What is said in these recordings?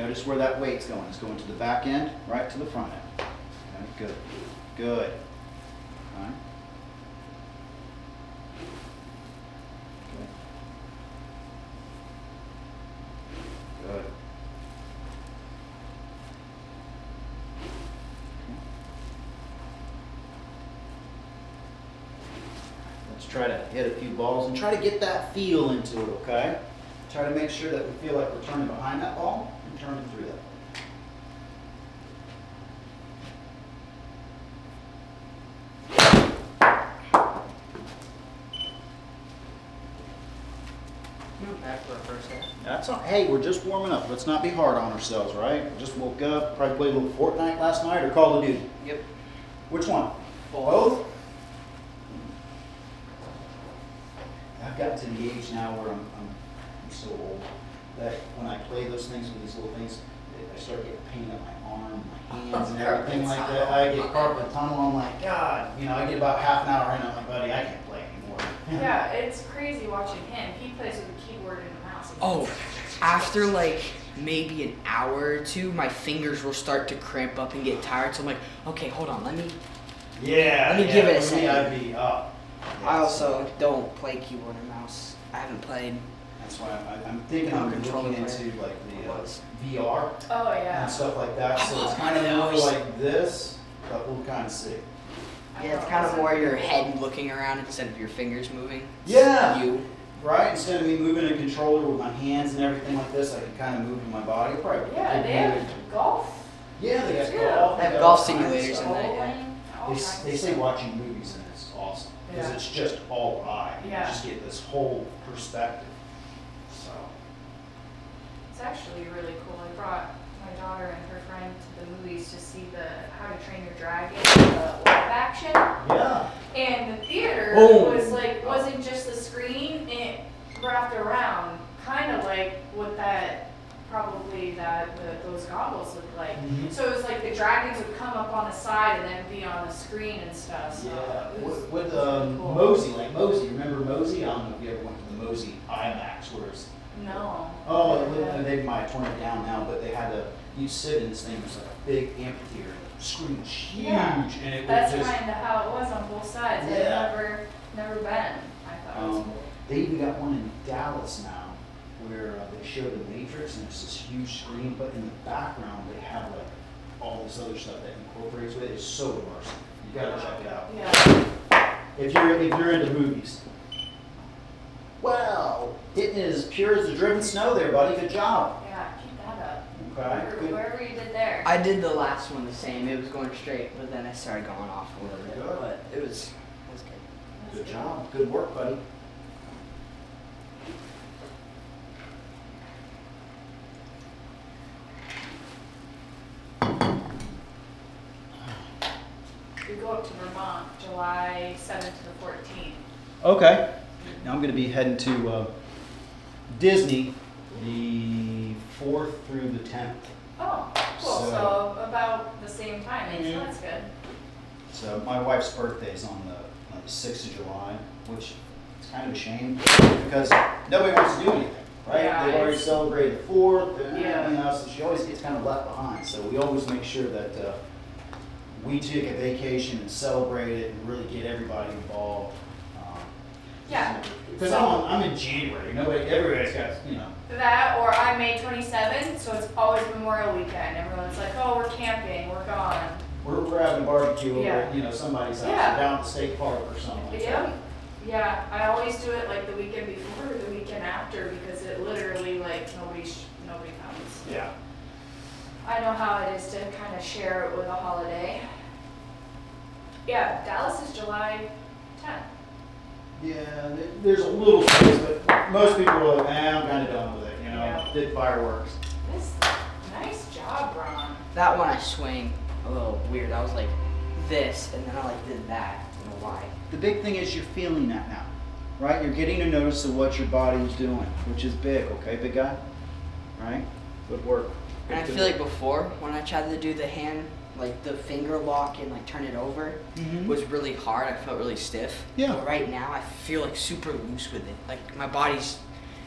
Notice where that weight's going. It's going to the back end, right to the front end. Okay, good. Good. All right. Good. Good. Let's try to hit a few balls and try to get that feel into it, okay? Try to make sure that we feel like we're turning behind that ball and turning through that. Back for our first half. That's all. Hey, we're just warming up. Let's not be hard on ourselves, right? We just woke up, probably played a little Fortnite last night or Call of Duty. Yep. Which one? Both. I've gotten to the age now where I'm so old that when I play those things with these little things, I start getting pain on my arm, my hands, and everything like that. I get carpal tunnel. I'm like, God, I get about half an hour in. I'm like, buddy, I can't play anymore. Yeah, it's crazy watching him. He plays with a keyboard and a mouse. Oh, after like maybe an hour or two, my fingers will start to cramp up and get tired. So I'm like, okay, hold on, let me give it a second. I'd be up. I also don't play keyboard and mouse. I haven't played. That's why I'm thinking I'm looking into like the VR Oh yeah. and stuff like that. So it's kind of more like this, but we'll kind of see. Yeah, it's kind of more your head looking around instead of your fingers moving. Yeah. You. Right? Instead of me moving a controller with my hands and everything like this, I can kind of move with my body. Probably. Yeah, they have golf. Yeah, they got Yeah. golf. They have got golf all kinds of simulators stuff. in there. Yeah. They say watching movies and it's awesome because Yeah. it's just all eye. Yeah. You just get this whole perspective. So. It's actually really cool. I brought my daughter and her friend to the movies to see the How to Train Your Dragon, the live action. Yeah. And the theater Oh. wasn't just the screen, it wrapped around, kind of like what those goggles look like. Mhm. So it was like the dragons would come up on the side and then be on the screen and stuff. So Yeah. it was With really cool. Mosey, like Mosey. Remember Mosey? I don't know if you ever went to the Mosey IMAX where it's No. they might have torn it down now, but they had you sit in this thing. It was like a big amphitheater. The screen was huge, Yeah. and it That's was just. kind of how it was on both sides. Yeah. I've never been. I thought it was cool. They even got one in Dallas now where they show the Matrix and it's this huge screen, but in the background they have like all this other stuff that incorporates with it. It's so immersive. You gotta check it out. Yeah. If you're into movies. Well, hitting it as pure as the driven snow there, buddy. Good job. Yeah, keep that up. Okay. Good. Wherever you did there. I did the last one the same. It was going straight, but then I started going off a little bit. Good. But it was good. Good job. Good work, buddy. We go up to Vermont, July 7th to the 14th. Okay. Now I'm going to be heading to Disney the 4th through the 10th. Oh, cool. So about the same timing, so Mhm. that's good. So my wife's birthday is on the 6th of July, which is kind of a shame because nobody wants to do anything, right? Yeah, They've already it's- celebrated the 4th, and, Yeah. so she always gets kind of left behind. So we always make sure that we take a vacation and celebrate it and really get everybody involved. Yeah. Because So- I'm in January. Everybody's got, That, or I'm May 27th, so it's always Memorial Weekend. Everyone's like, oh, we're camping, we're gone. we're having a barbecue over Yeah. at, somebody's house, Yeah. or down at the state park or something like Yeah. that. Yeah, I always do it like the weekend before or the weekend after because it literally like nobody comes. Yeah. I know how it is to kind of share it with a holiday. Yeah, Dallas is July 10th. Yeah, there's a little space, but most people are like, I'm kind of done with it, Yeah. Did fireworks. Nice job, Ron. That one I swing a little weird. I was like this, and then I like did that. I don't know why. The big thing is you're feeling that now, right? You're getting a notice of what your body is doing, which is big, okay, big guy? Right? Good work. And I Good feel work. like before, when I tried to do the hand, like the finger lock and like turn it over, Mhm. was really hard. I felt really stiff. Yeah. But right now, I feel like super loose with it. Like my body's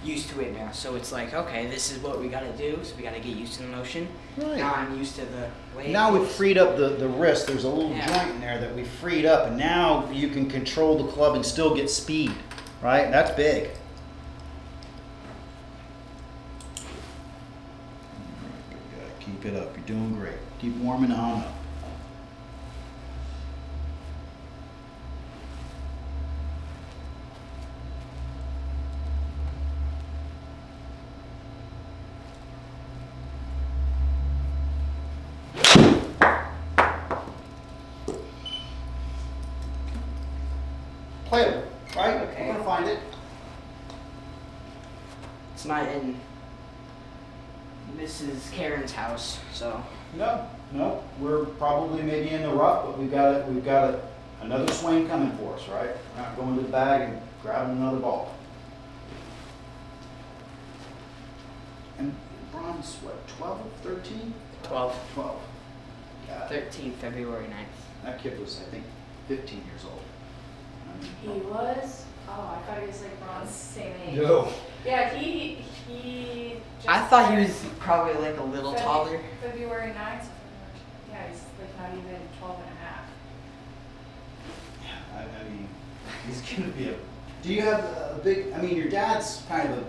used to it now. So it's like, okay, this is what we got to do. So we got to get used to the motion. Right. Now I'm used to the way. Now it we've feels. freed up the wrist. There's a little Yeah. joint in there that we freed up, and now you can control the club and still get speed, right? That's big. Good. Keep it up. You're doing great. Keep warming on up. Playable, right? Okay. We're gonna find it. It's not in Mrs. Karen's house, so. No. We're probably maybe in the rough, but we've got another swing coming for us, right? We're not going to the bag and grabbing another ball. And Bron's what, 12, 13? 12. 12. God, 13th, February 9th. that kid was, I think, 15 years old. He was? Oh, I thought he was like Ron's same age. No. Yeah, he just I thought he turned was probably like a little taller. February 9th. Yeah, he's like not even 12 and a half. Yeah, I mean, he's gonna be a. Do you have a big? I mean, your dad's kind of a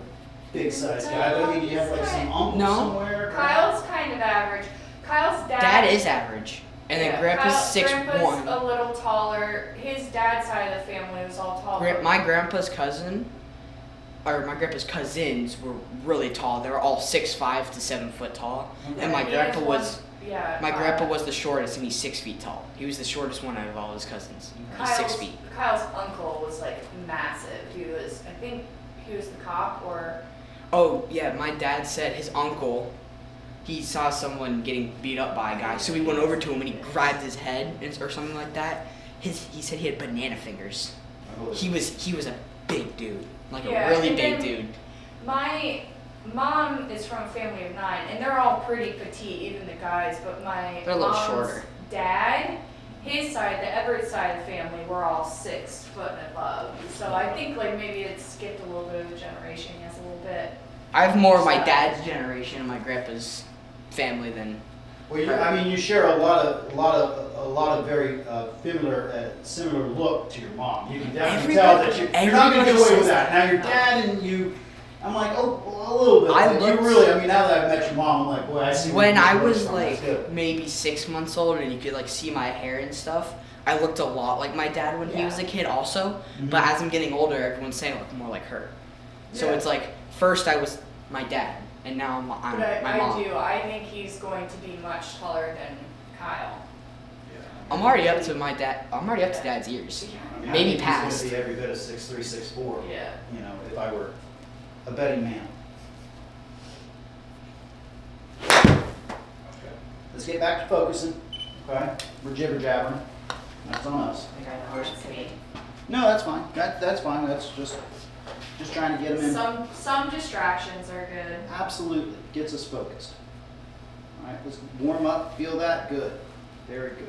big size guy, but I mean, do you have like some uncle No. somewhere? Kyle's kind of average. Kyle's dad. Dad is average, and then Yeah, Grandpa's Grandpa's 6'1". a little taller. His dad's side of the family was all taller. My grandpa's cousin, or my grandpa's cousins were really tall. They were all 6'5" to 7 foot tall, and my He grandpa has was. one- yeah. My grandpa was the shortest, and he's 6 feet tall. He was the shortest one out of all his cousins. He's 6 feet. Kyle's uncle was like massive. He was, I think, he was the cop or. Oh yeah, my dad said his uncle, he saw someone getting beat up by a guy, so he went over to him and he grabbed his head or something like that. He said he had banana fingers. He was a big dude, like Yeah, a really and big then- dude. My mom is from a family of 9, and they're all pretty petite, even the guys. But my They're a little mom's shorter. dad, his side, the Everett side of the family, we're all 6 foot and above. So I think like maybe it skipped a little bit of the generation. He has a little bit. I have more of my dad's generation and my grandpa's family than. Well, I mean, you share a lot of very similar look to your mom. You can definitely tell that you're not going to get away with that. Now your dad and you, I'm like, oh, a little bit. I Like, looked- you really, I mean, now that I've met your mom, I'm like, boy, I see. When where I you're was coming from. That's like good. maybe 6 months old and you could like see my hair and stuff, I looked a lot like my dad when he Yeah. was a kid also. Mhm. But as I'm getting older, everyone's saying I look more like her. So Yeah. it's like first I was my dad, and now I'm But my I mom. do. I think he's going to be much taller than Kyle. I'm already up to my dad. I'm already up to dad's ears. I mean, maybe I think past. He's going to be every bit of 6'3", 6'4". Yeah. You know, if I were a betting man. Okay. Let's get back to focusing. Okay, we're jibber jabbering. That's on us. I think I Oh, that's me. No, that's fine. That's fine. That's just trying to get them in. Some distractions are good. Absolutely gets us focused. All right, let's warm up. Feel that? Good. Very good.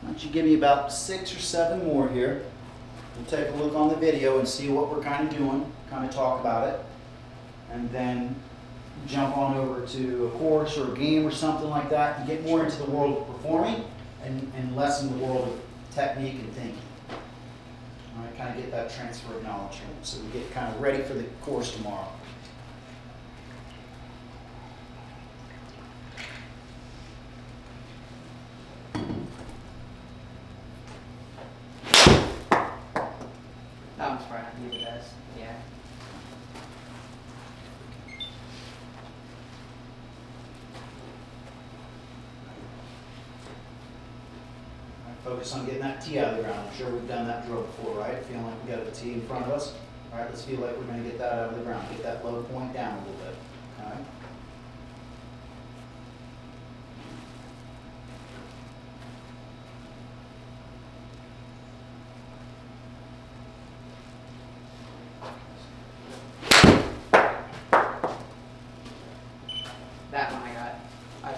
Why don't you give me about 6 or 7 more here? We'll take a look on the video and see what we're kind of doing, kind of talk about it, and then jump on over to a course or a game or something like that and get more into the world of performing and less in the world of technique and thinking. All right, kind of get that transfer of knowledge here so we get kind of ready for the course tomorrow. That one's probably the best. Yeah. All right, focus on getting that tee out of the ground. I'm sure we've done that drill before, right? Feeling like we got a tee in front of us. All right, let's feel like we're going to get that out of the ground. Get that low point down a little bit. All right.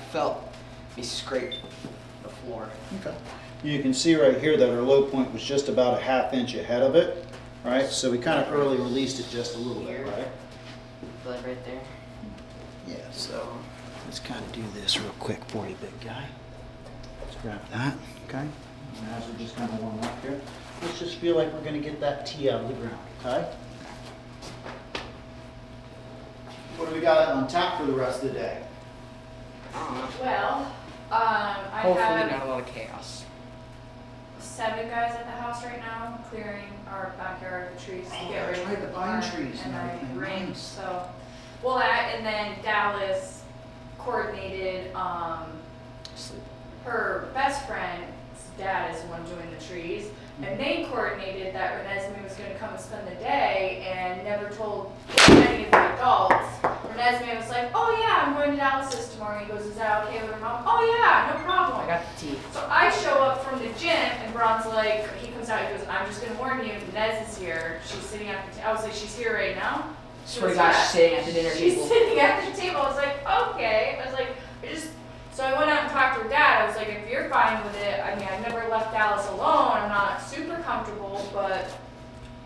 felt me scrape the floor. Okay. You can see right here that our low point was just about a ½ inch ahead of it, right? So we kind of early released it just a little bit, right? Blood right there. Yeah, so let's kind of do this real quick for you, big guy. Let's grab that, okay? And as we're just kind of warming up here, let's just feel like we're going to get that tee out of the ground, okay? What do we got on tap for the rest of the day? I don't know. Well, I Hopefully have not a lot of chaos. 7 guys at the house right now clearing our backyard of the trees to Oh, get ready that's for right, the the pine barn, trees and and I everything, arranged, nice. so, well, that, and then Dallas coordinated, Sleep. her best friend's dad is the one doing the trees, and they coordinated that Renesmee was gonna come and spend the day and never told any of the adults. Renesmee was like, oh yeah, I'm going to Dallas's tomorrow. He goes, is that okay with her mom? Oh yeah, no problem. I got the tea. So I show up from the gym and Braun's like, he comes out, he goes, I'm just gonna warn you, Nez is here. She's sitting at the table. I was like, she's here right now? She Swear to goes, God, "Yeah." she's sitting at the dinner She's table. sitting at the table. I was like, okay. I was like, so I went out and talked to her dad. I was like, if you're fine with it, I mean, I've never left Dallas alone. I'm not super comfortable, but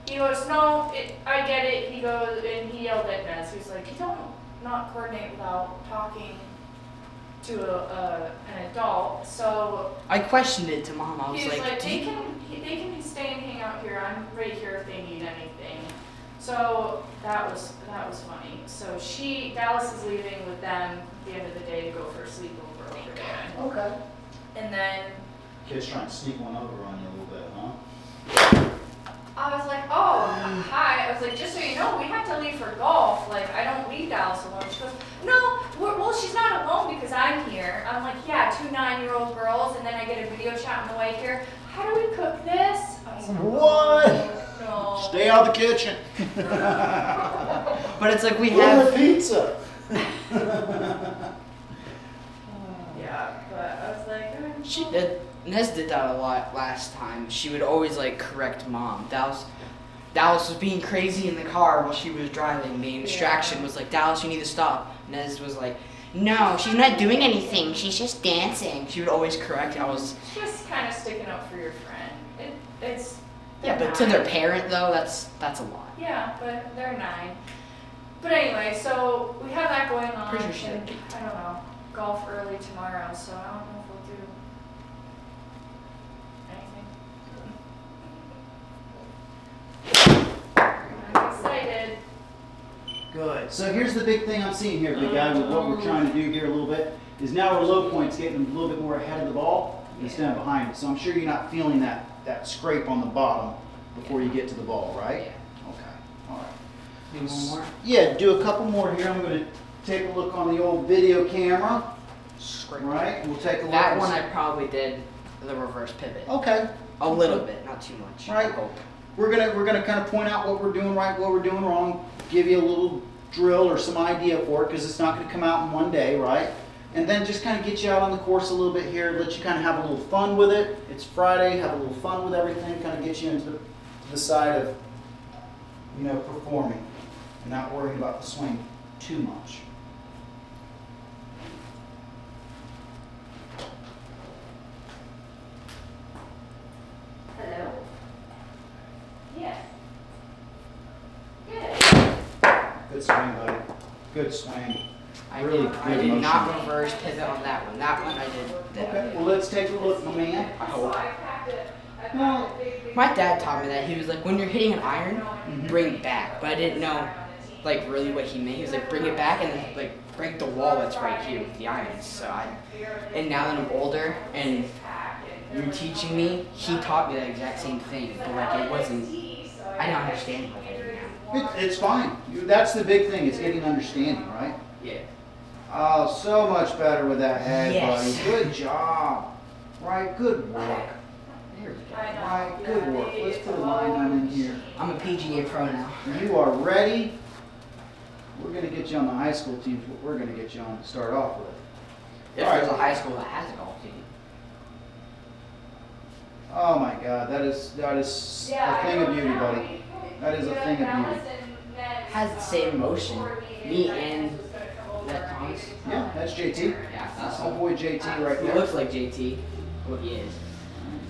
he goes, no, I get it. He goes, and he yelled at Nez. He was like, you don't not coordinate without talking to an adult. So I questioned it to Mom. I was he was like, "Do they you-" can stay and hang out here. I'm right here if they need anything. So that was funny. So Dallas is leaving with them at the end of the day to go for a sleepover over there. Okay. And then Kids trying to sneak one over on you a little bit, huh? I was like, oh, hi. I was like, just so you know, we have to leave for golf. Like, I don't leave Dallas alone. She goes, no, well, she's not alone because I'm here. I'm like, yeah, 2 9-year-old girls, and then I get a video chat on the way here. How do we cook this? I was like, What? no. Stay out of the kitchen. But it's like we Order have. pizza. Yeah, but I was like, She did. Nez did that a lot last time. She would always like correct Mom. Dallas was being crazy in the car while she was driving. The distraction was like, Dallas, you need to stop. Nez was like, no, she's not doing anything. She's just dancing. She would always correct. I was. just kind of sticking up for your friend. It's Yeah, they're but to their 9. parent though, that's a lot. Yeah, but they're 9. But anyway, so we have that going on. Pretty sure she and did. I don't know, golf early tomorrow, so I don't know if we'll do anything. I'm excited. Good. So here's the big thing I'm seeing here, big guy, with what we're trying to do here a little bit, is now our low point's getting a little bit more ahead of the ball instead of behind it. So I'm sure you're not feeling that scrape on the bottom before you get to the ball, right? Yeah. Okay. All right. Do one more. Yeah, do a couple more here. I'm going to take a look on the old video camera. Scrape. Right? We'll take a look. That and one see- I probably did the reverse pivot. Okay. A little bit, not too much. I Right. hope. We're gonna kind of point out what we're doing right, what we're doing wrong, give you a little drill or some idea for it, because it's not gonna come out in one day, right? And then just kind of get you out on the course a little bit here, let you kind of have a little fun with it. It's Friday, have a little fun with everything, kind of get you into the side of, performing and not worrying about the swing too much. Hello? Yes. Good. Good swing, buddy. Good swing. I Really did, I good did motion. not reverse pivot on that one. That one I did. Okay, well, let's take a look, my man. I hope. So I packed it. Well, My dad taught me that. He was like, when you're hitting an iron, Mhm. bring it back. But I didn't know, like, really what he meant. He was like, bring it back and then, like, break the wall that's right here with the irons. And now that I'm older and you're teaching me, he taught me that exact same thing. But, like, it wasn't, I didn't understand it like I do now. It's fine. That's the big thing, is getting understanding, right? Yeah. Oh, so much better with that head, Yes. buddy. Good job. Right, good work. There we go. Right, good work. Let's put a line on in here. I'm a PGA pro now. You are ready. We're going to get you on the high school teams. What we're going to get you on to start off with. If All right. there's a high school that has a golf team. Oh my God, that is a thing of beauty, buddy. That is a thing of beauty. Has the same motion. Me and that Cons? Yeah, that's JT. Yeah, That's that's my boy JT right He there. looks like JT. Well, he is.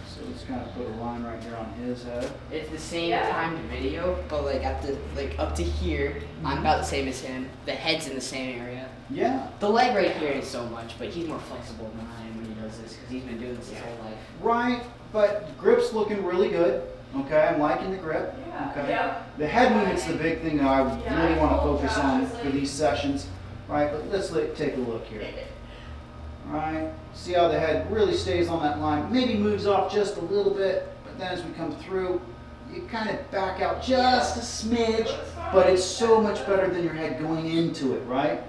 So let's kind of put a line right here on his head. It's the same Yeah. timed video, but like at the up to here, I'm about the same as him. The head's in the same area. Yeah. The leg right here ain't so much, but he's more flexible than I am when he does this because he's been doing this his whole life. Right, but the grip's looking really good. Okay, I'm liking the grip. Yeah. Okay. Yep. The head movement's the big thing that I Yeah, really I want to told focus Josh, on it's for like- these sessions. Right, but let's take a look here. Right, see how the head really stays on that line. Maybe moves off just a little bit, but then as we come through, you kind of back out just a smidge, but it's so much better than your head going into it, right?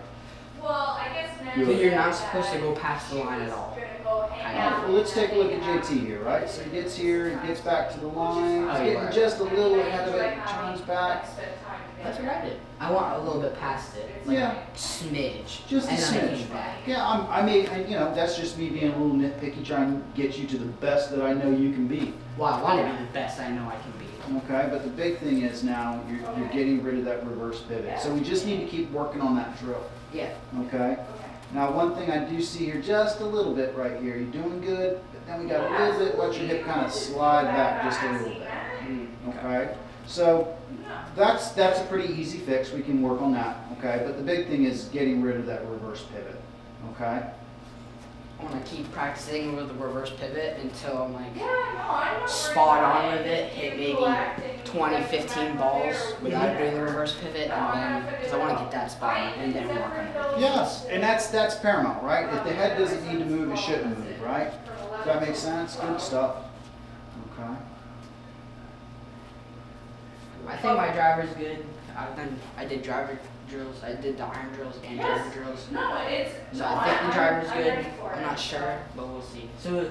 Well, I guess Good. But you're not supposed to go past the line at all. Well, let's take a look at JT here, right? So he gets here, he gets back to the line, Oh, he's you getting are. just a little ahead of it, turns back. That's what I did. I want a little bit past it, like Yeah. a smidge, Just a and then I smidge. came back. Yeah, I mean, you know, that's just me being a little nitpicky, trying to get you to the best that I know you can be. Well, I want to be the best I know I can be. Okay, but the big thing is now you're getting rid of that reverse pivot. So we just need to keep working on that drill. Yeah. Okay. Now, one thing I do see here, just a little bit right here. You're doing good, but then we got a little bit. Let your hip kind of slide back just a little bit. Okay. So that's a pretty easy fix. We can work on that. Okay. But the big thing is getting rid of that reverse pivot. Okay. I want to keep practicing with the reverse pivot until I'm like Yeah, no, I'm not spot on worried with it, about hit you maybe collecting 20, 15 balls without Yeah. doing the reverse pivot, and then because I want to get that spot and then work on it. Yes, and that's paramount, right? If the head doesn't need to move, it shouldn't move, right? Does that make sense? Good stuff. Okay. I think my driver's good. I did driver drills. I did the iron drills and driver Yes. drills. No, it's. So no, I think the driver's I'm good. ready for I'm it. not sure, but we'll see. So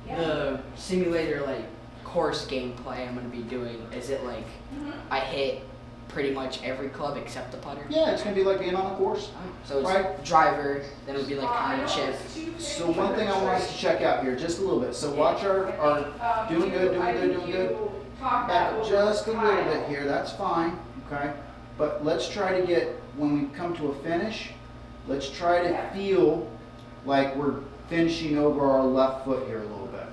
Yeah. the simulator like course gameplay I'm gonna be doing, is it like Mhm. I hit pretty much every club except the putter? Yeah, it's gonna be like being on a course. Oh, so it's Right. driver, then it would be like I pound know and chip. it's too big So for one thing I want us to check out here, just a little bit. So watch our doing good, doing good, doing good. Back up just a little bit here, that's fine, okay? But let's try to get, when we come to a finish, let's try to feel like we're finishing over our left foot here a little bit.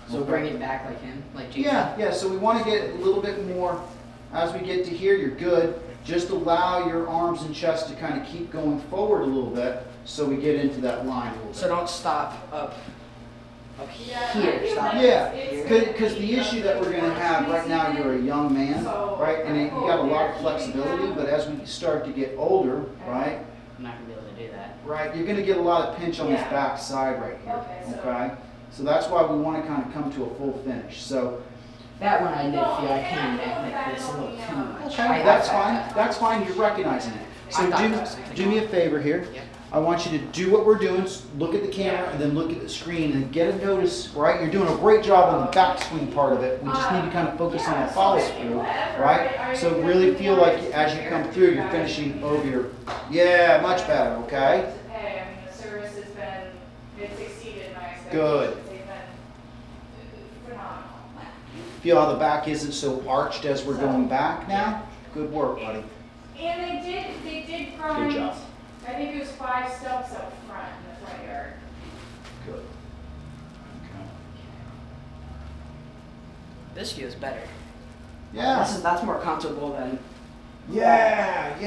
So Okay? bring it back like him, like JT. Yeah, so we want to get a little bit more, as we get to here, you're good. Just allow your arms and chest to kind of keep going forward a little bit so we get into that line a little bit. So don't stop up Yeah, here. I feel Stop. like Yeah, it's because the issue that we're going to have right now, you're a young man, right? And you got a lot of flexibility, but as we start to get older, right? I'm not gonna be able to do that. Right, you're going to get a lot of pinch on this Yeah. back side right here, Okay, so- okay? So that's why we want to kind of come to a full finish. So, That one I did feel I came back like this a little too much. okay, that's fine, you're recognizing it. So I thought that was something do me a favor here. Yep. I want you to do what we're doing, look at the camera and then look at the screen and get a notice, right? You're doing a great job on the backswing part of it. We just need to kind of focus on the follow through, right? So really feel like as you come through, you're finishing over your, yeah, much better, okay? To pay. I mean, the service has been, it's exceeded my expectations. Good. They've been phenomenal. Feel how the back isn't so arched as we're going back now? Good work, buddy. And they did grind. Good job. I think it was 5 stumps up front in the front yard. Good. Okay. This feels better. Yeah. That's more comfortable than. Yeah.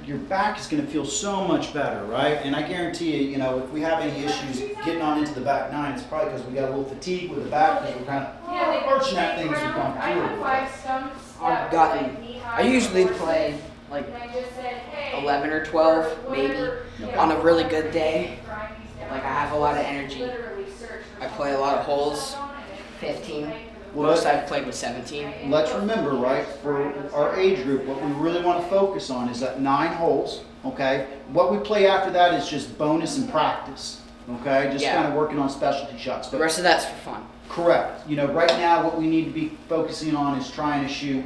Your back is going to feel so much better, right? And I guarantee you, if we have any issues getting on into the back nine, it's probably because we got a little fatigue with the back because we're kind of arching that thing as we come I had through. 5 stumps. I've that were gotten. like knee-high I usually and play like I just said, hey, 11 or 12 maybe whatever, on a really good day. grind these down. Like I have a lot of energy. Literally search for I play a lot of holes. something on it. 15. Well, Most I've played with 17. Let's remember, right, for our age group, what we really want to focus on is that 9 holes, okay? What we play after that is just bonus and practice, okay? Just Yeah. kind of working on specialty shots. The But rest of that's for fun. correct. Right now what we need to be focusing on is trying to shoot,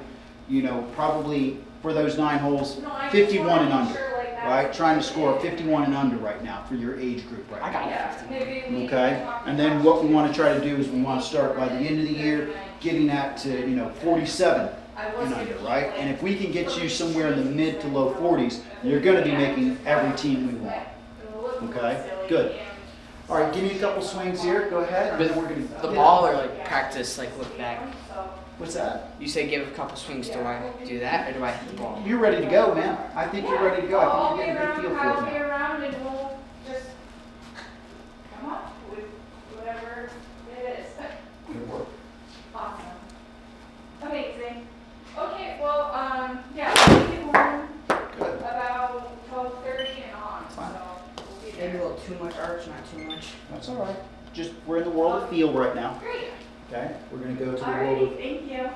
probably for those 9 holes, No, I just 51 wanna and make under, sure, like, that's right? Trying to what score it is. 51 and under right now for your age group right I now. got Yeah, 15. maybe we Okay, can talk and then about what we want to try to do is we want to start by the end of the year getting that to 47 I was and gonna under, keep, right? like, And if we can get you somewhere in the mid to low 40s, you're going to be making every team we want. Okay, good. All right, give me a couple swings here. Go ahead. And With then we're going to the ball or like practice, like look back. What's that? You say give a couple swings. Do I do that or do I hit the ball? You're ready to go, man. I think you're ready to go. I'll I be think you're getting a good around, feel I'll for be it now. around and we'll just come up with whatever it is. Good work. Awesome. Amazing. Okay, well, yeah, we'll be home Good. about 12:30 and on, Fine. so we'll be Maybe a there. little too much arch, not too much. That's all right. Just we're in the world of feel right now. Great. Okay, we're going to go to the Alrighty, world thank you. Yeah.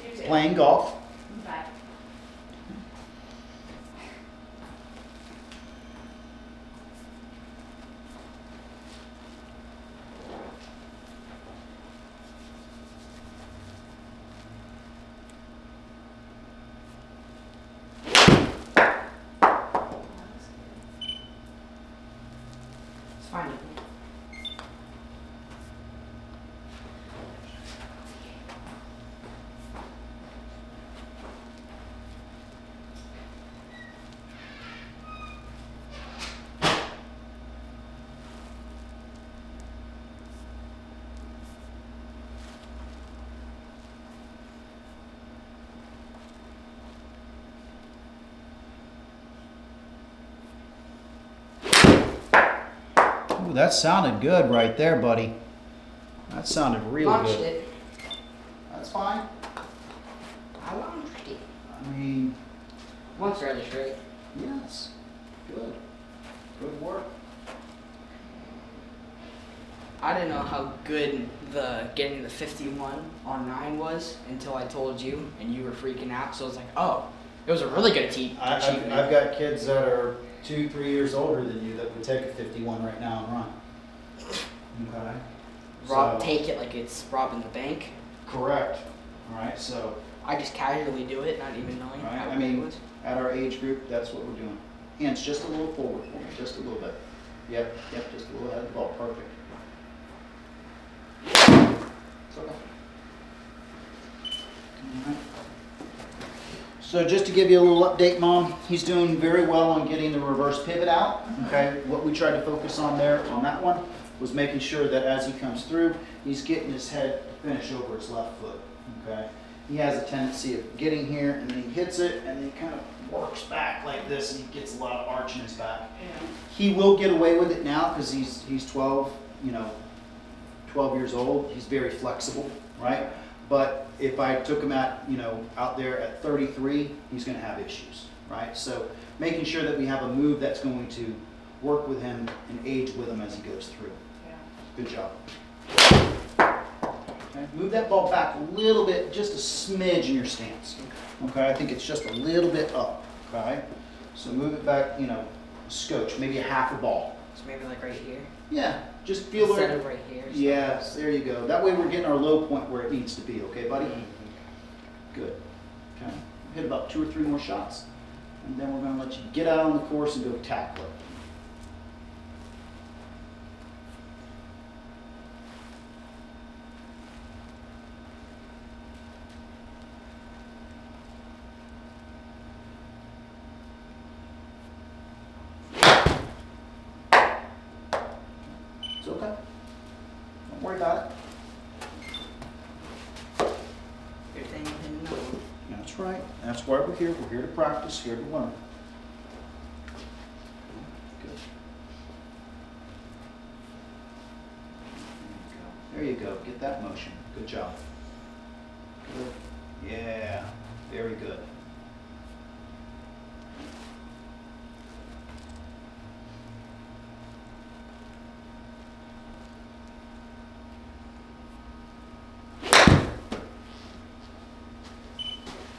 You of too. playing golf. Bye. It's fine. Ooh, that sounded good right there, buddy. That sounded real Launched good. it. That's fine. I launched it. I mean, Once fairly straight. yes. Good. Good work. I didn't know how good the getting the 51 on 9 was until I told you, and you were freaking out. So I was like, oh, it was a really good achievement. I've got kids that are 2-3 years older than you that would take a 51 right now and run. Okay. Rob, So- take it like it's robbing the bank. Correct. All right. So I just casually do it, not even knowing Right, how I good it mean- was. at our age group, that's what we're doing. Hands just a little forward for me, just a little bit. Yep. Just a little ahead of the ball. Perfect. It's okay. All right. So just to give you a little update, Mom, he's doing very well on getting the reverse pivot out. Okay, what we tried to focus on there on that one was making sure that as he comes through, he's getting his head to finish over his left foot. Okay, he has a tendency of getting here and then he hits it and then he kind of works back like this and he gets a lot of arch in his back. He will get away with it now because he's 12, 12 years old. He's very flexible, right? But if I took him out there at 33, he's going to have issues, right? So making sure that we have a move that's going to work with him and age with him as he goes through. Good job. Okay. Move that ball back a little bit, just a smidge in your stance. Okay, I think it's just a little bit up. Okay, so move it back, a scotch, maybe a half a ball. So maybe like right here. Yeah, just feel Instead it. of right here. Yes, there you go. That way we're getting our low point where it needs to be, okay, buddy? Good. Okay. Hit about 2 or 3 more shots. And then we're going to let you get out on the course and go tackle it. It's okay. Don't worry about it. Good thing you didn't know. That's right. That's why we're here. We're here to practice, here to learn. Good. There you go. Get that motion. Good job. Good. Yeah. Very good.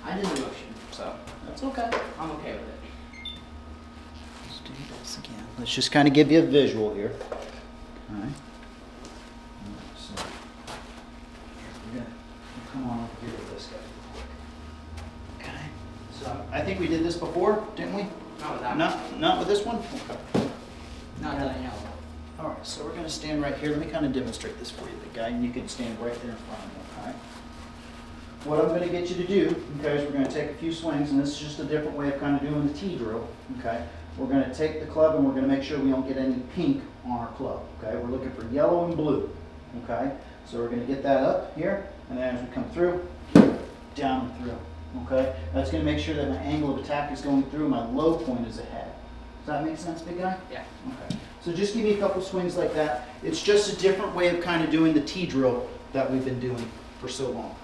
I did the motion, so That's okay. I'm okay with it. Let's do this again. Let's just kind of give you a visual here. All right. So, we're gonna come on over here with this guy. Okay. So I think we did this before, didn't we? Not with that one. Not with this one? Okay. Not that I know. All right, so we're gonna stand right here. Let me kind of demonstrate this for you, big guy, and you can stand right there in front of me, all right? what I'm going to get you to do, okay, is we're going to take a few swings, and this is just a different way of kind of doing the tee drill, okay? We're going to take the club and we're going to make sure we don't get any pink on our club, okay? We're looking for yellow and blue, okay? So we're going to get that up here, and then as we come through, down and through, okay? That's going to make sure that my angle of attack is going through, my low point is ahead. Does that make sense, big guy? Yeah. Okay. So just give me a couple swings like that. It's just a different way of kind of doing the tee drill that we've been doing for so long.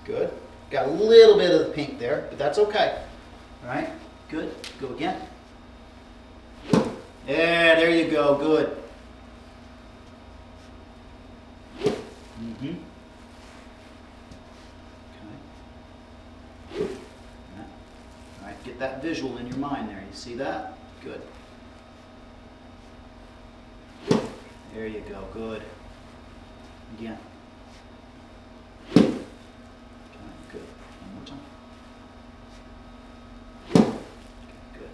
Good. Got a little bit of the pink there, but that's okay. All right. Good. Go again. Yeah, there you go. Good. Mm-hmm. Okay. All right. Get that visual in your mind there. You see that? Good. There you go. Good. Again. Okay, good. One more time. Okay, good.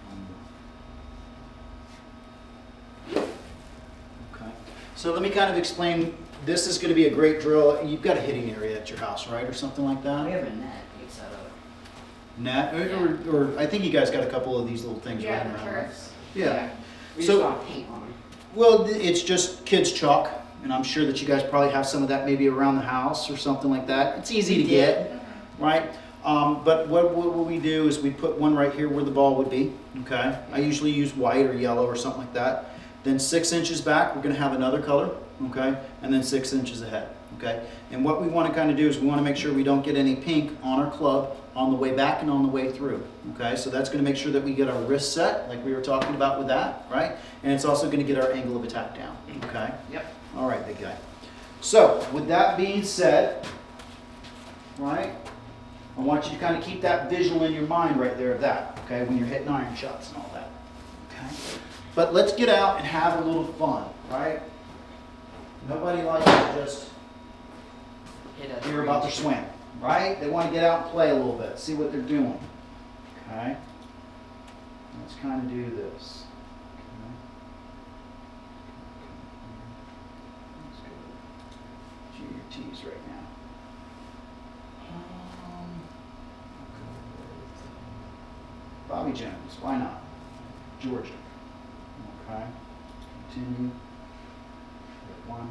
One more. Okay. So let me kind of explain. This is going to be a great drill. You've got a hitting area at your house, right, or something like that? We have a net you can set up. Net, or I think you guys got a couple of these little things Yeah, running the around. Right? turfs. Yeah. We So- just want paint on them. Well, it's just kids chalk, and I'm sure that you guys probably have some of that maybe around the house or something like that. It's easy to get, right? But what we do is we put one right here where the ball would be, okay? I usually use white or yellow or something like that. Then 6 inches back, we're gonna have another color, okay? And then 6 inches ahead, okay? And what we wanna kinda do is we wanna make sure we don't get any pink on our club on the way back and on the way through, okay? So that's gonna make sure that we get our wrist set, like we were talking about with that, right? And it's also gonna get our angle of attack down, okay? Yep. All right, big guy. So, with that being said, right, I want you to kind of keep that visual in your mind right there of that, okay, when you're hitting iron shots and all that, okay? But let's get out and have a little fun, right? Nobody likes to just Hit a hear about their swing, right? They want to get out and play a little bit, see what they're doing, okay? Let's kind of do this. Okay. Let's go to your tees right now. Bobby Jones, why not? Georgia. Okay. Continue. Hit one.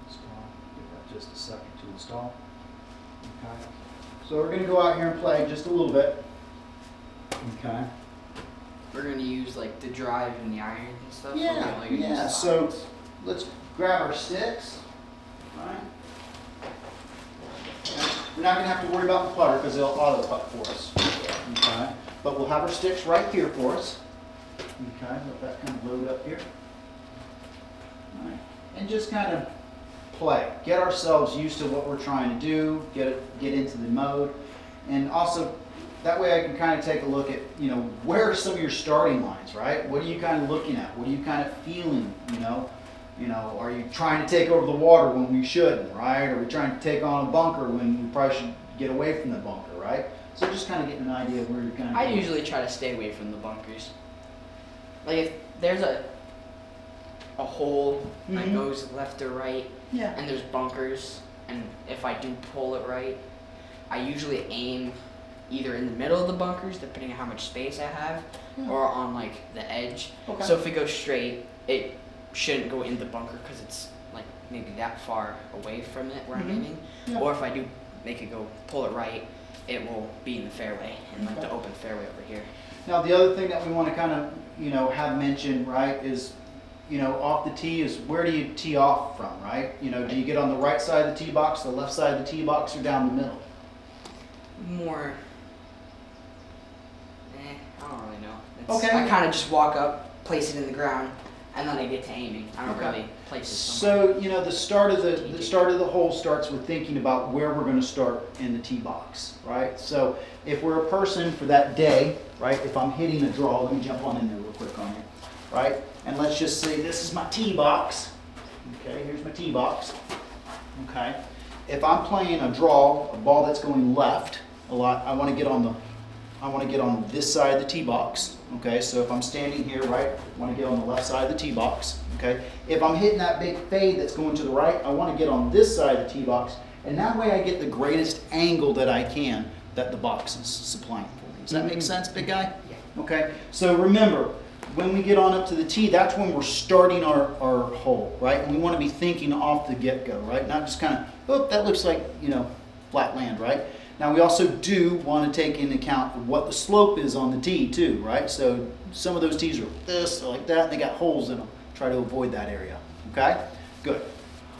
Install. Give that just a second to install. Okay. So we're going to go out here and play just a little bit. Okay. We're gonna use like the drive and the iron and stuff. Yeah, so we only use yeah. the So irons. let's grab our sticks. Right. We're not going to have to worry about the putter because they'll auto putt for us. Okay. But we'll have our sticks right here for us. Okay. Let that kind of load up here. All right. And just kind of play. Get ourselves used to what we're trying to do. Get into the mode, and also. That way I can kind of take a look at, where are some of your starting lines, right? What are you kind of looking at? What are you kind of feeling, are you trying to take over the water when we shouldn't, right? Are we trying to take on a bunker when we probably should get away from the bunker, right? So just kind of getting an idea of where you're kind of I usually try to stay away from the bunkers. Like if there's a hole that Mhm. goes left or right, Yeah. and there's bunkers, and if I do pull it right, I usually aim either in the middle of the bunkers, depending on how much space I have, Yeah. or on like the edge. Okay. So if it goes straight, it shouldn't go in the bunker because it's like maybe that far away from it where I'm Mhm. aiming. Yeah. Or if I do make it go pull it right, it will be in the fairway, in like Okay. the open fairway over here. Now the other thing that we want to kind of, have mentioned, right, is, off the tee is where do you tee off from, right? Do you get on the right side of the tee box, the left side of the tee box, or down the middle? More. I don't really know. Okay. I kind of just walk up, place it in the ground, and then I get to aiming. I don't Okay. really place it somewhere. So the start of the hole starts with thinking about where we're going to start in the tee box, right? So if we're a person for that day, right? If I'm hitting a draw, let me jump on in there real quick on you, right? And let's just say this is my tee box. Okay, here's my tee box. Okay, if I'm playing a draw, a ball that's going left a lot, I want to get on this side of the tee box. Okay, so if I'm standing here, right, I want to get on the left side of the tee box. Okay, if I'm hitting that big fade that's going to the right, I want to get on this side of the tee box, and that way I get the greatest angle that I can that the box is supplying for me. Does that make sense, big guy? Yeah. Okay, so remember, when we get on up to the tee, that's when we're starting our hole, right? And we want to be thinking off the get-go, right? Not just kind of, oh, that looks like, flat land, right? Now we also do want to take into account what the slope is on the tee too, right? So some of those tees are this or like that, and they got holes in them. Try to avoid that area, okay? Good.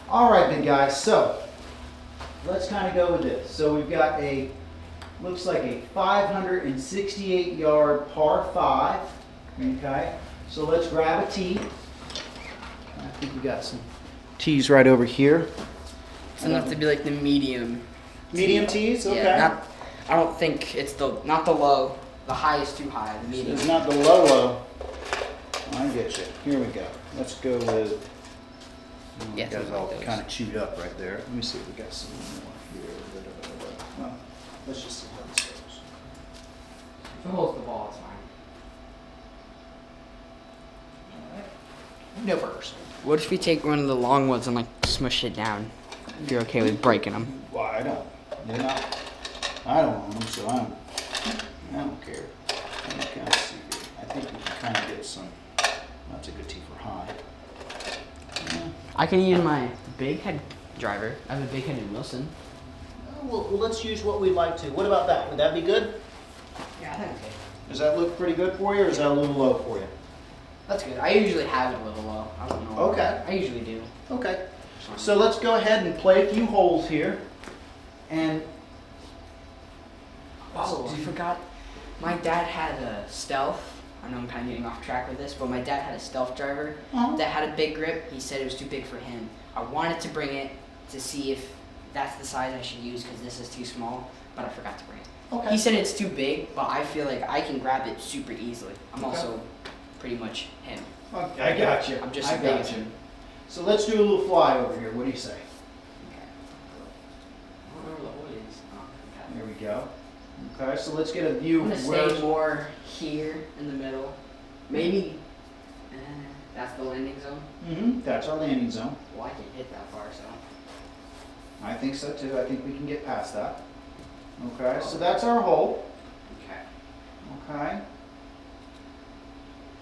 All right, big guys, so let's kind of go with this. So we've got looks like a 568 yard par 5, okay? So let's grab a tee. I think we got some tees right over here. It's enough to be like the medium. Medium tees, okay. Yeah, I don't think it's not the low. The high is too high. The medium. It's not the low. I get you. Here we go. Let's go with. Yeah, guys something all like those. kind of chewed up right there. Let me see if we got some more here. Well, let's just see how this goes. If it holds the ball, it's fine. No burrs. What if we take one of the long ones and like smush it down? If you're okay with breaking them. Well, I don't. They're not. I don't own them, so I don't care. Let me kind of see here. I think we can kind of get some. That's a good tee for high. Yeah. I can use my big head driver. I have a big headed Wilson. Well, let's use what we'd like to. What about that? Would that be good? Yeah, I think okay. Does that look pretty good for you, or is that a little low for you? That's good. I usually have it a little low. I don't know. Okay. I usually do. Okay. So let's go ahead and play a few holes here. And Oh, I forgot. My dad had a Stealth. I know I'm kind of getting off track with this, but my dad had a Stealth driver that had a big grip. He said it was too big for him. I wanted to bring it to see if that's the size I should use because this is too small, but I forgot to bring it. Okay. He said it's too big, but I feel like I can grab it super easily. I'm also pretty much him. Okay, I got you. I'm just I as big got as you. him. So let's do a little fly over here. What do you say? Okay. I don't know where the hole is. Oh, okay. There we go. Okay, so let's get a view I'm gonna of where. stay more here in the middle. Maybe that's the landing zone. That's our landing zone. Well, I can hit that far, so. I think so too. I think we can get past that. Okay, so that's our hole. Okay. Okay.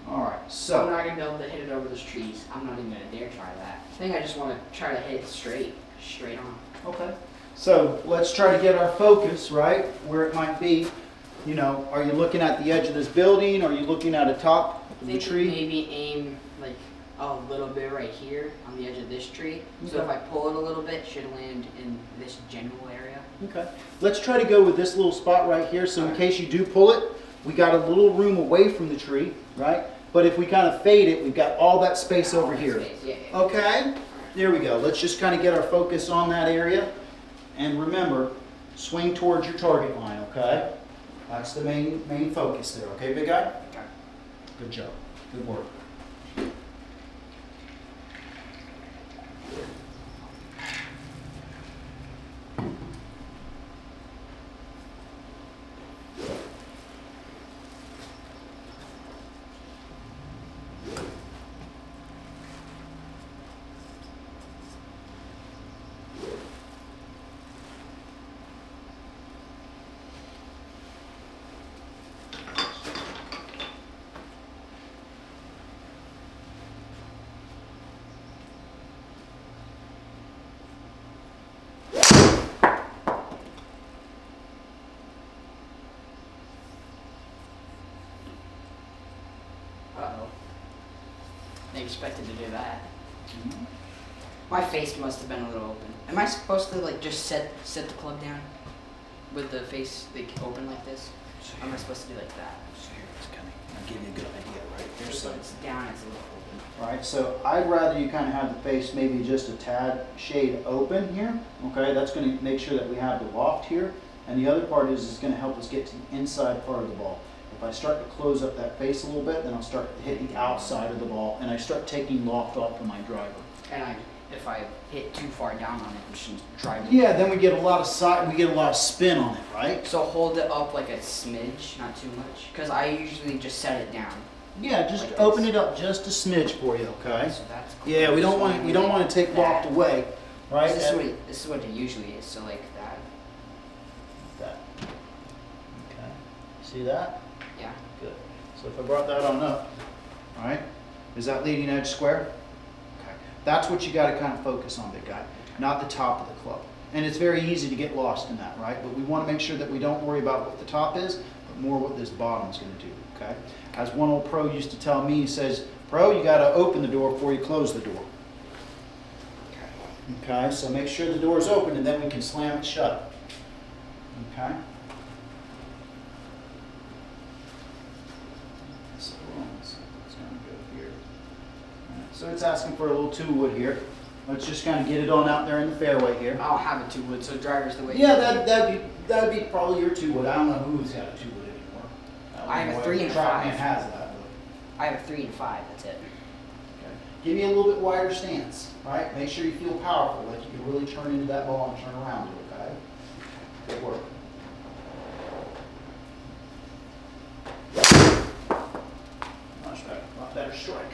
All right. I'm So not gonna be able to hit it over those trees. I'm not even gonna dare try that. I think I just want to try to hit it straight on. okay. So let's try to get our focus right where it might be. Are you looking at the edge of this building? Are you looking at the top I of the think tree? maybe aim like a little bit right here on the edge of this tree. So Okay. if I pull it a little bit, it should land in this general area. Okay. Let's try to go with this little spot right here. So in case you do pull it, we got a little room away from the tree, right? But if we kind of fade it, we've got all that space over here. Space, yeah, yeah. Okay? There we go. Let's just kind of get our focus on that area. And remember, swing towards your target line, okay? That's the main focus there, okay, big guy? Okay. Good job. Good work. Uh-oh. They expected to do that. My face must have been a little open. Am I supposed to like just set the club down with the face like open like this? Or am I supposed to do like that? So here, it's kind of give you a good idea, right? Here's Just some. when it's down, it's a little open. All right, so I'd rather you kind of have the face maybe just a tad shade open here, okay? That's going to make sure that we have the loft here. And the other part is going to help us get to the inside part of the ball. If I start to close up that face a little bit, then I'll start to hit the outside of the ball, and I start taking loft off of my driver. And I if I hit too far down on it, I'm just driving. Yeah, then we get a lot of spin on it, right? So hold it up like a smidge, not too much, because I usually just set it down. Yeah, just Like open this. it up just a smidge for you, okay? So that's cool. Yeah, we don't So want to take that. loft away, right? This is what it usually is. So like that. That. Okay. See that? Yeah. Good. So if I brought that on up, all right? Is that leading edge square? Okay. That's what you got to kind of focus on, big guy, not the top of the club. And it's very easy to get lost in that, right? But we want to make sure that we don't worry about what the top is, but more what this bottom is going to do, okay? As one old pro used to tell me, he says, "Pro, you got to open the door before you close the door." Okay, so make sure the door is open and then we can slam it shut. Okay? So it's going to go here. Alright, so it's asking for a little 2-wood here. Let's just kind of get it on out there in the fairway here. I'll have a 2-wood, so driver's the way. Yeah, that'd be probably your 2-wood. I don't know who's got a 2-wood anymore. I have a don't know 3 what and a track 5. man has that. I have a 3 and 5. That's it. Okay. Give me a little bit wider stance, right? Make sure you feel powerful, like you can really turn into that ball and turn around it, okay? Good work. Much better, a lot better strike.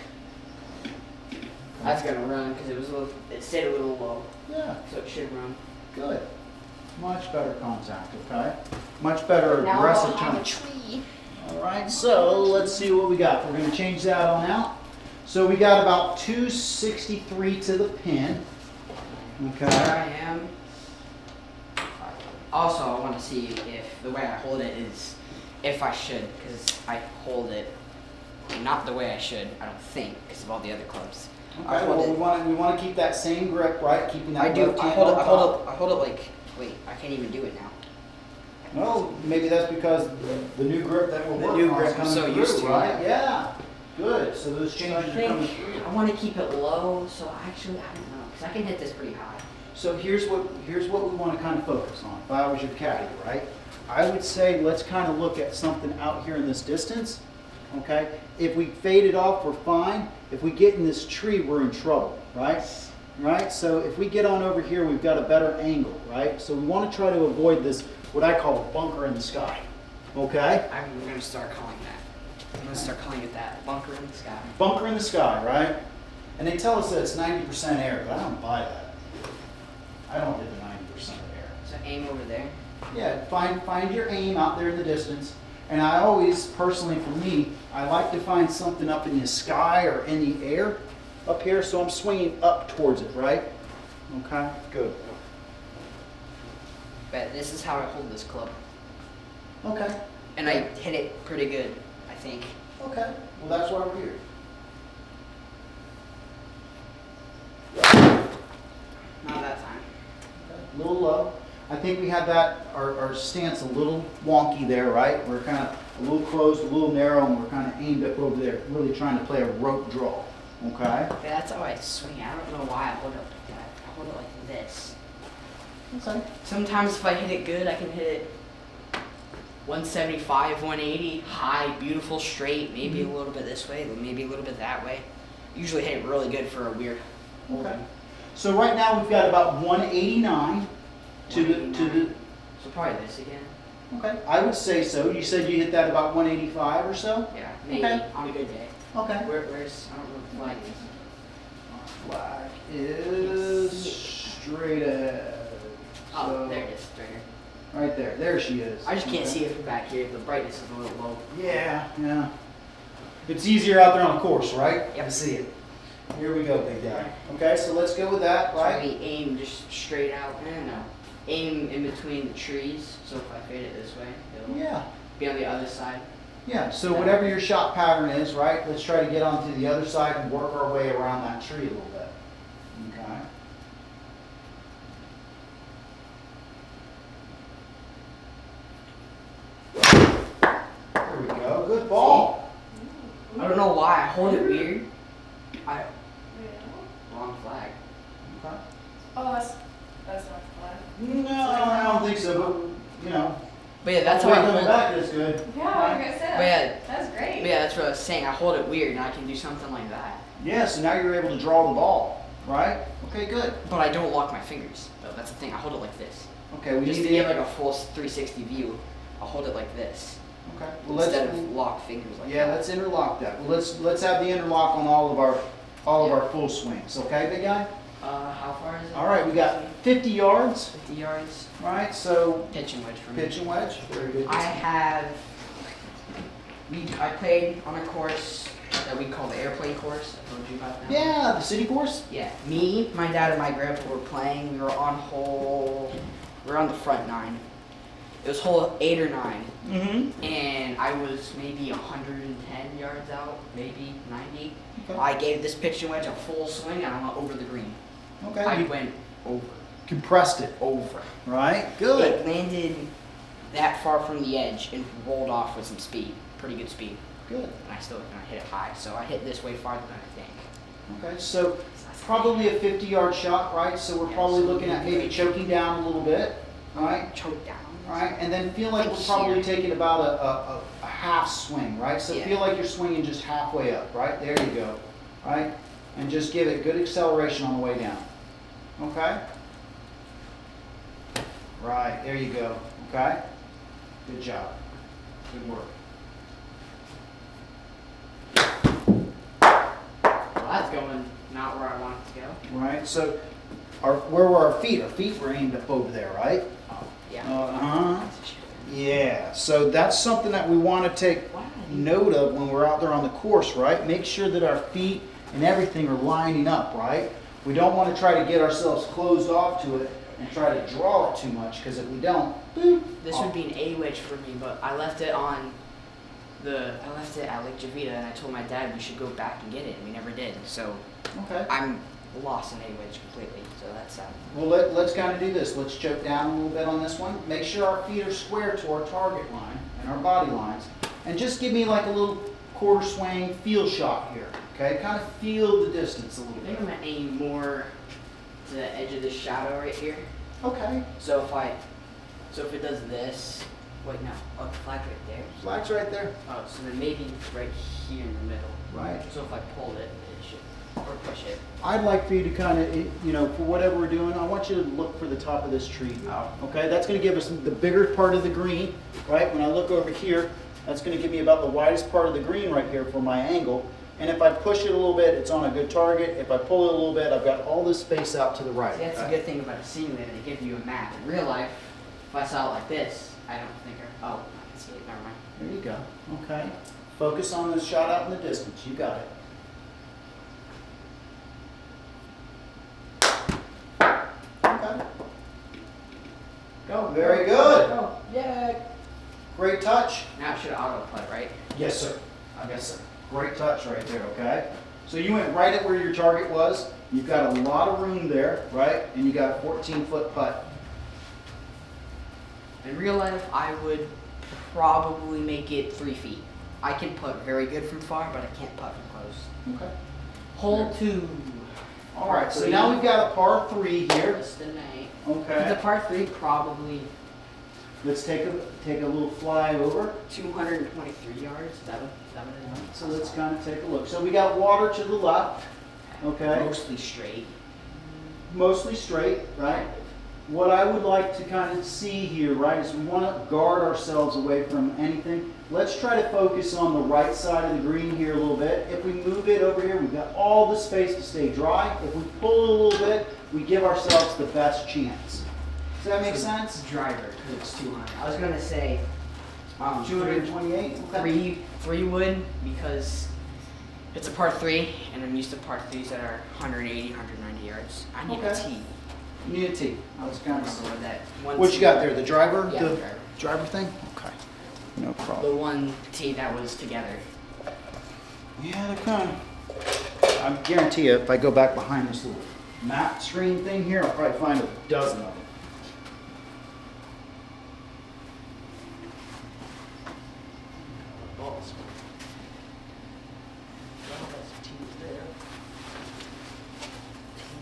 That's gonna run because it stayed a little low, Yeah, so it should run. good. Much better contact, okay? Much better Now aggressive I'll have turn. a tree. All right, so let's see what we got. We're going to change that on out. So we got about 263 to the pin. There Okay. I am. Also, I want to see if the way I hold it is, if I should, because I hold it not the way I should, I don't think, because of all the other clubs. I Okay. hold Well, it. we want to keep that same grip, right? Keeping that I do. left I hand hold it. on I top. hold it like. Wait, I can't even do it now. Well, maybe that's because the new grip that we're The working new on grip is I'm coming so through, used to, right? yeah. Yeah. Good. So those So I changes are coming think through. I want to keep it low. So actually, I don't know, because I can hit this pretty high. So here's what we want to kind of focus on. If I was your caddy, right? I would say let's kind of look at something out here in this distance. Okay? If we fade it off, we're fine. If we get in this tree, we're in trouble, right? Right? So if we get on over here, we've got a better angle, right? So we want to try to avoid this, what I call a bunker in the sky. Okay? I'm going to start calling that. I'm going to start calling it that. Bunker in the sky. Bunker in the sky, right? And they tell us that it's 90% air, but I don't buy that. I don't get the 90% of air. So aim over there. Yeah, find your aim out there in the distance. And I always, personally for me, I like to find something up in the sky or in the air up here, so I'm swinging up towards it, right? Okay, good. But this is how I hold this club. Okay, And I hit it pretty good, I think. okay. Well, that's why we're here. Not that time. A little low. I think we had that, our stance a little wonky there, right? We're kind of a little closed, a little narrow, and we're kind of aimed up over there, really trying to play a rope draw, okay? But that's how I swing. I don't know why I hold it like that. I hold it like this. Okay. Sometimes if I hit it good, I can hit it 175, 180, high, beautiful, straight, maybe a little bit this way, maybe a little bit that way. Usually hit it really good for a weird Okay. So right now we've got about 189 to the. 189. So probably this again. Okay, I would say so. You said you hit that about 185 or so? Yeah, maybe Okay. on a good day. Okay. Where's, I don't know what the flag is. Flag is straight ahead. Oh, So, there it is, right here. right there. There she is. I just can't Okay. see it from back here. The brightness is a little low. Yeah, yeah. It's easier out there on the course, right? Yep. To see it. Here we go, big guy. Okay, so let's go with that, So right? we aim just straight out. No. Aim in between the trees. So if I fade it this way, it'll Yeah. be on the other side. Yeah, so whatever your shot pattern is, right, let's try to get onto the other side and work our way around that tree a little bit. Okay. There we go. Good ball. I don't know why I hold it weird. Wrong flag. Okay. Oh, that's not fun. No, I don't think so, but, you know. But yeah, that's how I coming hold it. back is good. Yeah, like I said, But yeah, that's great. but yeah, that's what I was saying. I hold it weird and I can do something like that. Yeah, so now you're able to draw the ball. right? Okay, good. But I don't lock my fingers, though. That's the thing. I hold it like this. Okay, we Just need to get like a full 360 view, I'll hold it like this. Okay, well Instead let's, of locked fingers like yeah, that. let's interlock that. Well, let's have the interlock on all of our full swings, okay, big guy? How far is it? All right, we got 50 yards, 50 yards. right? So Pitch and wedge for me. pitch and wedge, very good. I played on a course that we call the airplane course. I told you about that. Yeah, the city course. Yeah. Me, my dad, and my grandpa were playing. We were on the front 9. It was hole 8 or 9. Mm-hmm. And I was maybe 110 yards out, maybe 90. Okay. I gave this pitch and wedge a full swing and I went over the green. Okay. I You went over. compressed it, Over. right? Good. It landed that far from the edge and rolled off with some speed. Pretty good speed. Good. And I hit it high. So I hit this way farther than I think. Okay, so probably a 50-yard shot, right? So we're Yes. probably looking at maybe choking down a little bit, right? Choke down. All right, and then feel like Like we're probably here. taking about a half swing, right? So Yeah. feel like you're swinging just halfway up, right? There you go, right? And just give it good acceleration on the way down, okay? Right, there you go, okay? Good job, good work. Well, that's going not where I want it to go. Right, so where were our feet? Our feet were aimed up over there, right? Oh, yeah. Uh-huh. That's a shit. Yeah, so that's something that we want to take Why did I do note of when we're out there on the course, right? Make sure that our feet and everything are lining up, right? We don't want to try to get ourselves closed off to it and try to draw it too much, because if we don't, boop, This would be an A wedge for me, but I left it at Lake Javita, and I told my dad we should go back and get it, and we never did. So okay. I'm lost in A wedge completely. So that's sad. Well, let's kind of do this. Let's choke down a little bit on this one. Make sure our feet are square to our target line and our body lines. And just give me like a little quarter swing feel shot here, okay? Kind of feel the distance a little I think bit. I'm gonna aim more to the edge of the shadow right here. Okay. So if it does this, wait no, oh, the flag right there. Flag's right there. Oh, so then maybe right here in the middle. Right. So if I pulled it, it should, or push it. I'd like for you to kind of, you know, for whatever we're doing, I want you to look for the top of this tree. Oh. Okay, that's going to give us the bigger part of the green, right? When I look over here, that's going to give me about the widest part of the green right here for my angle. And if I push it a little bit, it's on a good target. If I pull it a little bit, I've got all this space out to the right. See, that's the okay? good thing about a simulator. They give you a map. In real life, if I saw it like this, I don't think I can see it. Never mind. There you go. Okay. Focus on the shot out in the distance. You got it. Okay. Go. Very good. Go. Yeah. Great touch. Now it should auto play, right? Yes, sir. Yes, sir. Great touch right there, okay? So you went right at where your target was. You've got a lot of room there, right? And you got a 14-foot putt. In real life, I would probably make it 3 feet. I can putt very good from far, but I can't putt from close. Okay. Hole 2. All right, so now we've got a par 3 here. Just a night. Okay. The par 3 probably Let's take a little fly over. 223 yards. Is that what it is? So let's kind of take a look. So we got water to the left, okay? Mostly straight. Mostly straight, right? What I would like to kind of see here, right, is we want to guard ourselves away from anything. Let's try to focus on the right side of the green here a little bit. If we move it over here, we've got all the space to stay dry. If we pull it a little bit, we give ourselves the best chance. Does that make sense? Driver, because it's 200. I was gonna say 228? Okay. three wood because it's a par 3, and I'm used to par 3s that are 180, 190 yards. I need a Okay. tee. You need a tee. I was I kind don't of. remember what that one. What you tee- got there? The driver? Yeah, The the driver. driver thing? Okay. No problem. The one tee that was together. Yeah, they're kind of. I guarantee you, if I go back behind this little map screen thing here, I'll probably find a dozen of them. Balls. Well, that's tees there.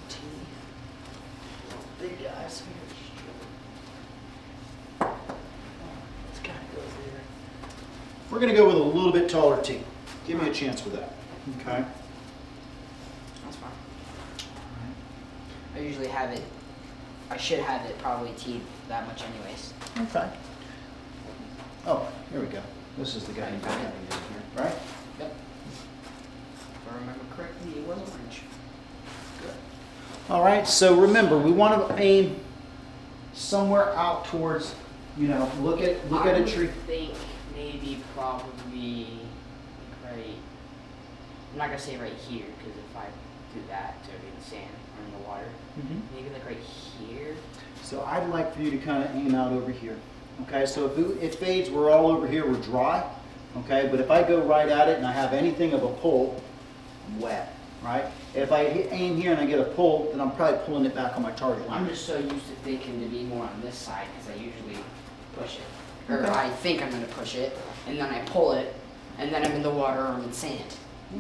Tee. Big guys here. Let's kind of go there. We're going to go with a little bit taller tee. Give me a chance with that. Okay. That's fine. I usually have it. I should have it probably teed that much anyways. Okay. Oh, here we go. This is the guy you got here, right? Yep. If I remember correctly, it was orange. Good. All right, so remember, we want to aim somewhere out towards, you know, look at a tree. I think maybe probably right. I'm not gonna say right here because if I do that, it's gonna be in the sand or in the water. Maybe like right here. So I'd like for you to kind of aim out over here. Okay, so if it fades, we're all over here, we're dry. Okay, but if I go right at it and I have anything of a pull, I'm wet, right? If I aim here and I get a pull, then I'm probably pulling it back on my target line. I'm just so used to thinking to be more on this side because I usually push it. Or Okay. I think I'm going to push it, and then I pull it, and then I'm in the water or I'm in sand.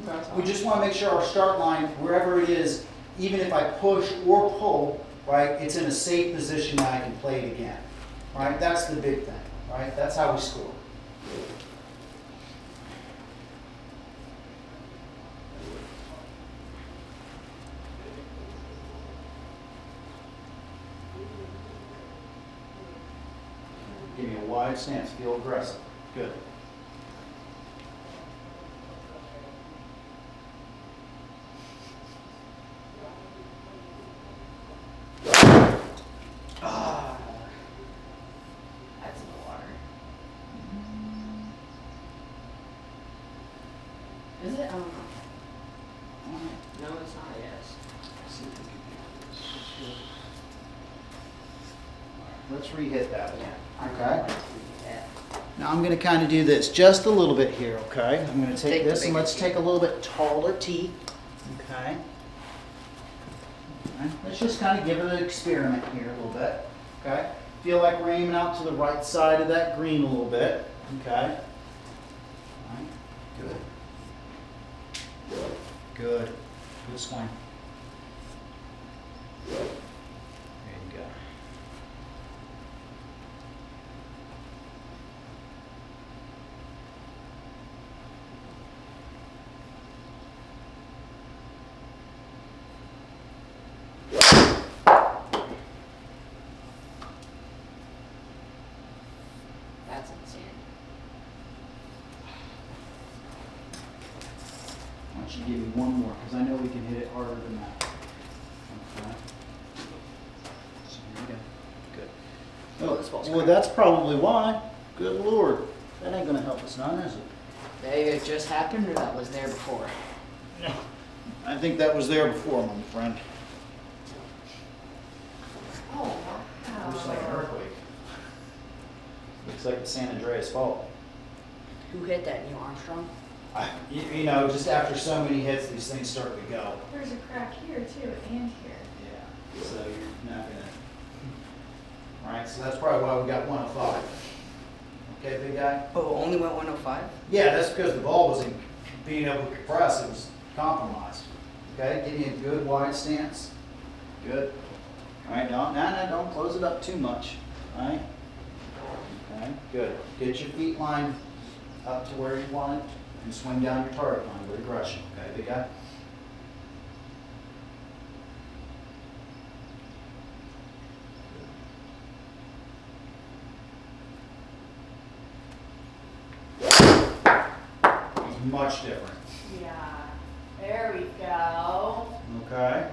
Okay. We just want to make sure our start line, wherever it is, even if I push or pull, right, it's in a safe position that I can play it again. Right? That's the big thing, right? That's how we score. Give me a wide stance, feel aggressive. Good. Ah, that's in the water. Is it? I don't know. No, it's not. Yes. Let's re-hit that again. I Okay. Yeah. Now I'm going to kind of do this just a little bit here, okay? I'm going to take Take the this and bigger let's tee. take a little bit taller tee, okay? Alright, let's just kind of give it an experiment here a little bit, okay? Feel like we're aiming out to the right side of that green a little bit, okay? Alright, good. Good. Good swing. There you go. That's in the sand. Why don't you give me one more, because I know we can hit it harder than that. Okay. So here we go. Good. Oh, this ball's Well, cracked. that's probably why. Good Lord. That ain't going to help us none, is it? Maybe it just happened or that was there before. I think that was there before, my friend. Oh, wow. Looks like an earthquake. Looks like the San Andreas fault. Who hit that? Neil Armstrong? You know, just after so many hits, these things start to go. There's a crack here too, and here. Yeah. So you're not going to. All right, so that's probably why we got 105. Okay, big guy? Oh, only went 105? Yeah, that's because the ball wasn't being able to compress. It was compromised. Okay, give me a good wide stance. Good. All right, don't close it up too much. All right. Okay, good. Get your feet lined up to where you want it and swing down your target line with aggression. Okay, big guy? It's much different. Yeah. There we go. Okay.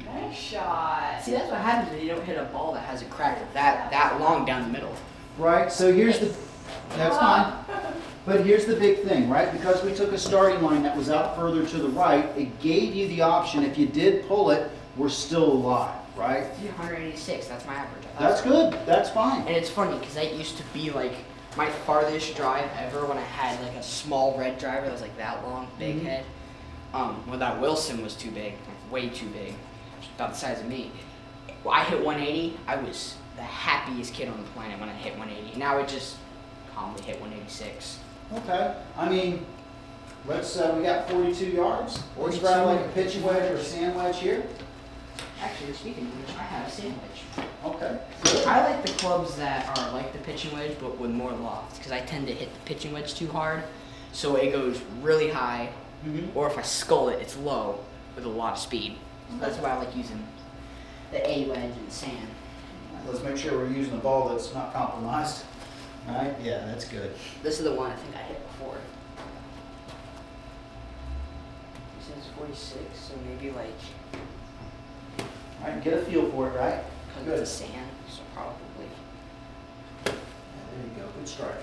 Nice shot. See, that's what happens when you don't hit a ball that has a crack that long down the middle. Right, so here's the, that's fine. But here's the big thing, right? Because we took a starting line that was out further to the right, it gave you the option, if you did pull it, we're still alive, right? 186, that's my average. That's good, that's fine. And it's funny because that used to be like my farthest drive ever when I had like a small red driver that was like that long, big Mhm. head. Well, that Wilson was too big, like way too big, about the size of me. When I hit 180, I was the happiest kid on the planet when I hit 180. Now I just calmly hit 186. Okay, I mean, let's, we got 42 yards. Let's 42. grab like a pitching wedge or a sand wedge here. Actually, speaking of which, I have a sandwich. Okay. I like the clubs that are like the pitching wedge, but with more loft, because I tend to hit the pitching wedge too hard, so it goes really high, Mm-hmm. or if I skull it, it's low with a lot of speed. So that's why I like using the A wedge and sand. Let's make sure we're using a ball that's not compromised. All right, yeah, that's good. This is the one I think I hit before. This is 46, so maybe like, All right, get a feel for it, right? because Good. it's a sand, so probably. Yeah, there you go, good strike.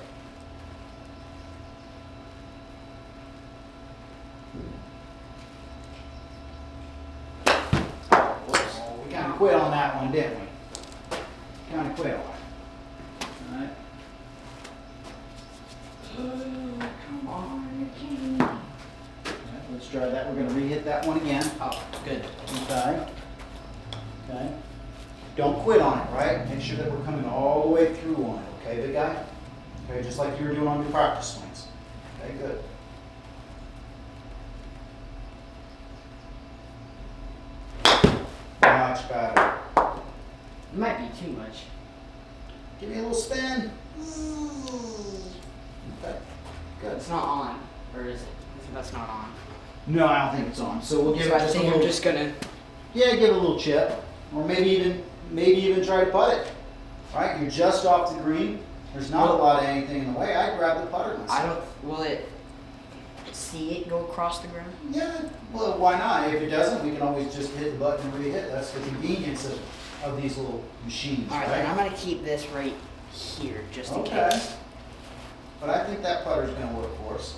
Whoops. Oh, we kind of quit on that one, didn't we? Kind of quit on it. All right. Come on, King. All right, let's try that. We're gonna re-hit that one again. Oh, good. Okay. Okay. Don't quit on it, right? Make sure that we're coming all the way through on it, okay, big guy? Okay, just like you were doing on your practice swings. Okay, good. Much better. It might be too much. Give me a little spin. Okay, good. It's not on, or is it? I think that's not on. No, I don't think it's on. So we'll give So it I just a think little. I'm just gonna. Yeah, give it a little chip, or maybe even try to putt it. All right, you're just off the green. There's not a lot of anything in the way. I grab the putter myself. I don't. Will it see it go across the ground? Yeah, well, why not? If it doesn't, we can always just hit the button and re-hit. That's the convenience of these little machines, All right, then I'm right? gonna keep this right here just in Okay. case. But I think that putter's gonna work for us.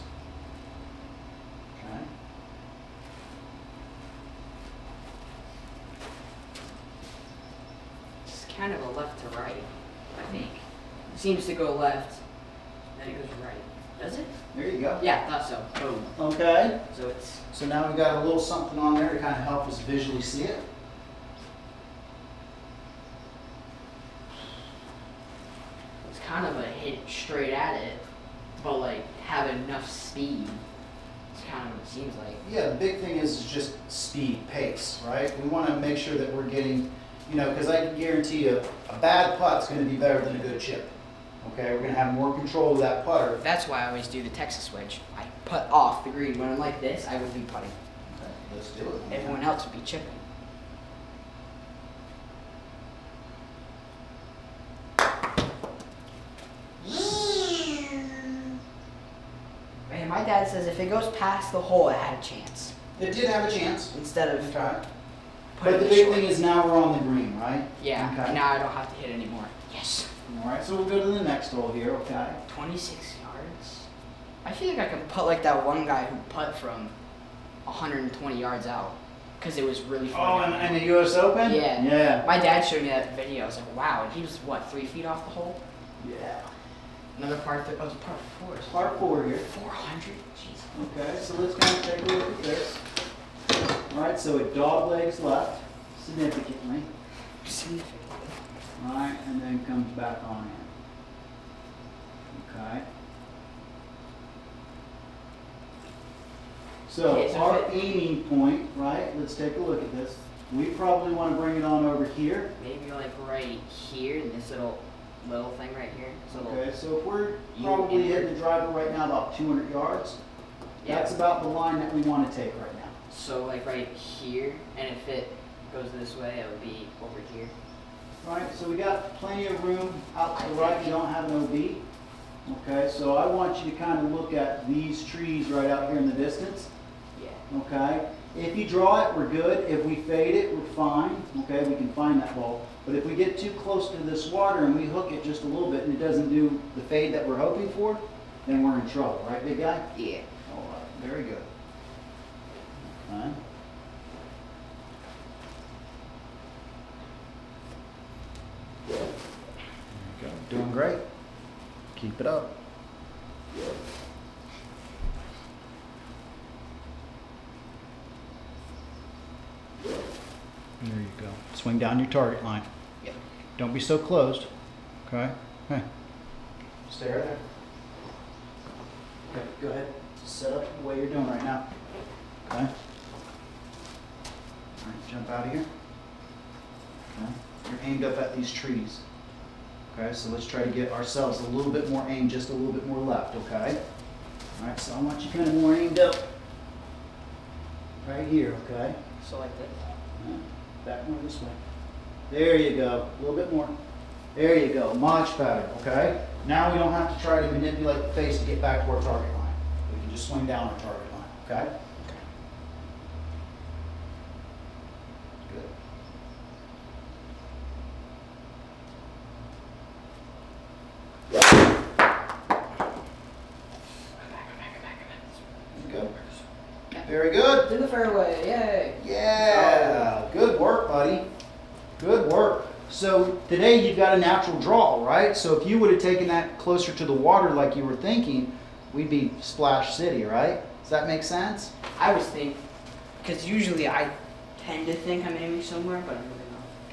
Okay. It's kind of a left to right, I think. It seems to go left, then it goes right. Does it? There you go. Yeah, I thought so. Boom. Okay. So it's. So now we've got a little something on there to kind of help us visually see it. It's kind of a hit straight at it, but like have enough speed. It's kind of what it seems like. Yeah, the big thing is just speed, pace, right? We want to make sure that we're getting, because I can guarantee you a bad putt's going to be better than a good chip. Okay, we're going to have more control of that putter. That's why I always do the Texas wedge. I putt off the green. When I'm like this, I would be putting. Okay, let's do it. Everyone else would be chipping. Man, my dad says if it goes past the hole, it had a chance. It did have a chance. Instead of Okay. putting But the it big short. thing is now we're on the green, right? Yeah, Okay. now I don't have to hit anymore. Yes. All right, so we'll go to the next hole here, okay? 26 yards. I feel like I can putt like that one guy who putt from 120 yards out because it was really fun. Oh, and the U.S. Open? Yeah. Yeah. My dad showed me that video. I was like, wow. And he was, what, 3 feet off the hole? Yeah. Another par three. Oh, it's par four. Par 4 here. 400? Jeez. Okay, so let's kind of take a look at this. All right, so it dog legs left significantly. Significant. All right, and then comes back on in. Okay. So Okay, so our if it- aiming point, right? Let's take a look at this. We probably want to bring it on over here. Maybe like right here in this little thing right here. This little- Okay, so if we're You probably inward. hitting the driver right now about 200 yards, Yeah. that's about the line that we want to take right now. So like right here, and if it goes this way, it would be over here. All right, so we got plenty of room out to the right. You don't have an OB. Okay, so I want you to kind of look at these trees right out here in the distance. Yeah. Okay, if you draw it, we're good. If we fade it, we're fine. Okay, we can find that ball. But if we get too close to this water and we hook it just a little bit and it doesn't do the fade that we're hoping for, then we're in trouble, right, big guy? Yeah. All right, very good. Okay. There you go. Doing great. Keep it up. There you go. Swing down your target line. Yep. Don't be so closed. Okay? Hey. Stay right there. Okay, go ahead. Set up the way you're doing right now. Okay? All right, jump out of here. Okay? You're aimed up at these trees. Okay, so let's try to get ourselves a little bit more aimed, just a little bit more left, okay? All right, so I want you kind of more aimed up right here, okay? So like this. Back more this way. There you go. A little bit more. There you go. Much better. Okay. Now we don't have to try to manipulate the face to get back to our target line. We can just swing down our target line. Okay. Good. Good. Very good. To the fairway, yay! Yeah, good work, buddy. Good work. So today you've got a natural draw, right? So if you would have taken that closer to the water like you were thinking, we'd be Splash City, right? Does that make sense? I was thinking, because usually I tend to think I'm aiming somewhere, but I'm really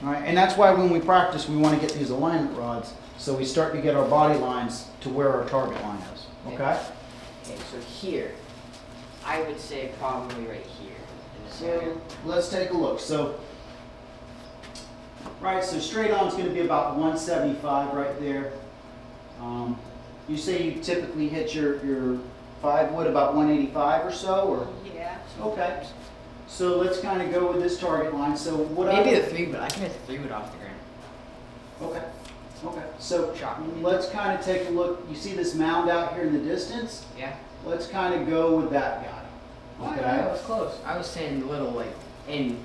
not. All right, and that's why when we practice, we want to get these alignment rods so we start to get our body lines to where our target line is, okay? Okay, so here, I would say probably right here in this area. So let's take a look. So, right, so straight on is going to be about 175 right there. You say you typically hit your 5 wood about 185 or so, or? Yeah. Okay. So let's kind of go with this target line. So what Maybe the 3 wood. I can hit the 3 wood off the ground. Okay. Okay. So Shot. let's kind of take a look. You see this mound out here in the distance? Yeah. Let's kind of go with that guy. Oh, Okay. yeah, that was close. I was saying little, like, in,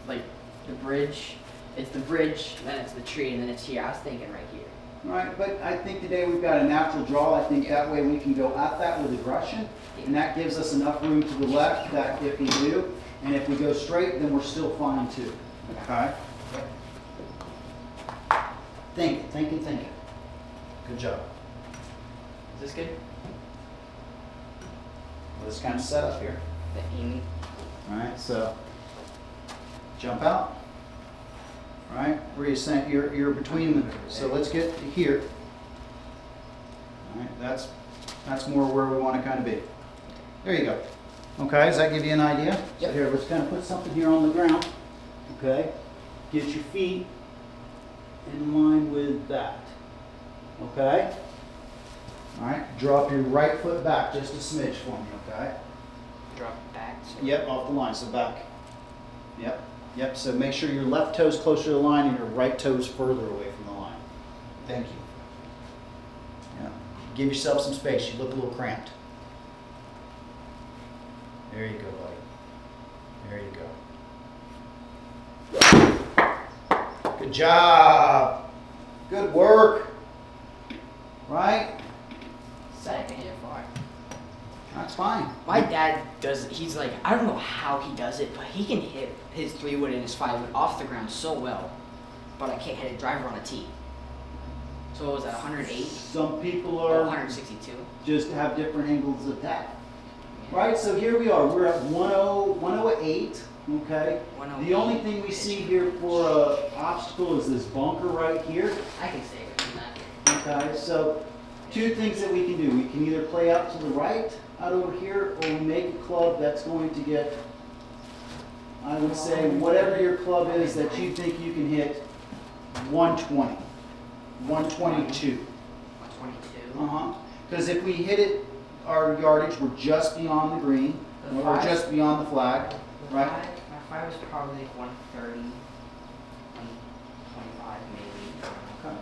like, the bridge. It's the bridge, then it's the tree, and then it's here. I was thinking right here. Right, but I think today we've got a natural draw. I think that way we can go at that with aggression, and that gives us enough room to the left that if we do, and if we go straight, then we're still fine too. Okay? Think. Good job. Is this good? Let's kind of set up here. The aiming. All right, so jump out. All right, where you saying you're between them. So let's get to here. All right, that's more where we want to kind of be. There you go. Okay, does that give you an idea? So Yep. here, let's kind of put something here on the ground. Okay, get your feet in line with that. Okay. All right, drop your right foot back just a smidge for me. Okay. Drop it back. So Yep, off the line, so back. Yep, so make sure your left toe's closer to the line and your right toe's further away from the line. Thank you. Yeah. Give yourself some space, you look a little cramped. There you go, buddy. There you go. Good job. Good work. Right? Second hit far. That's fine. My dad does, he's like, I don't know how he does it, but he can hit his 3 wood and his 5 wood off the ground so well, but I can't hit a driver on a tee. So what was that, 108? Some people Or are 162? just have different angles of attack. Right, so here we are. We're at 108, okay? 108. The only thing we see here for an obstacle is this bunker right here. I can stay within that. Okay, so two things that we can do. We can either play out to the right, out over here, or we make a club that's going to get, I would say, whatever your club is that you think you can hit 120, 122. 122. Uh-huh. Because if we hit it, our yardage, we're just beyond the green, The or five? just beyond the flag, right? My 5 is probably like 130, 125 maybe. Okay.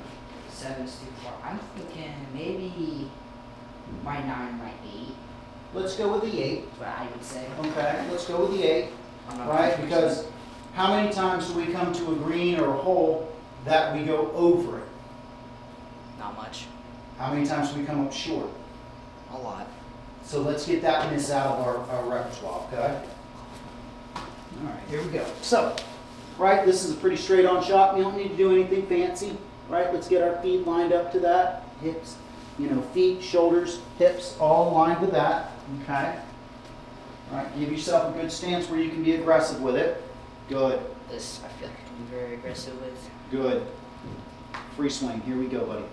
7's too far. I'm thinking maybe my 9, my 8, Let's go with the 8. is what I would say. Okay, let's go with the 8, I'm not right? 100%. Because how many times do we come to a green or a hole that we go over it? Not much. How many times do we come up short? A lot. So let's get that miss out of our repertoire, okay? All right, here we go. So, right, this is a pretty straight on shot. We don't need to do anything fancy, right? Let's get our feet lined up to that. Hips, feet, shoulders, hips, all aligned with that, okay? All right, give yourself a good stance where you can be aggressive with it. Good, This I feel like I can be very aggressive with. good. Free swing, here we go, buddy.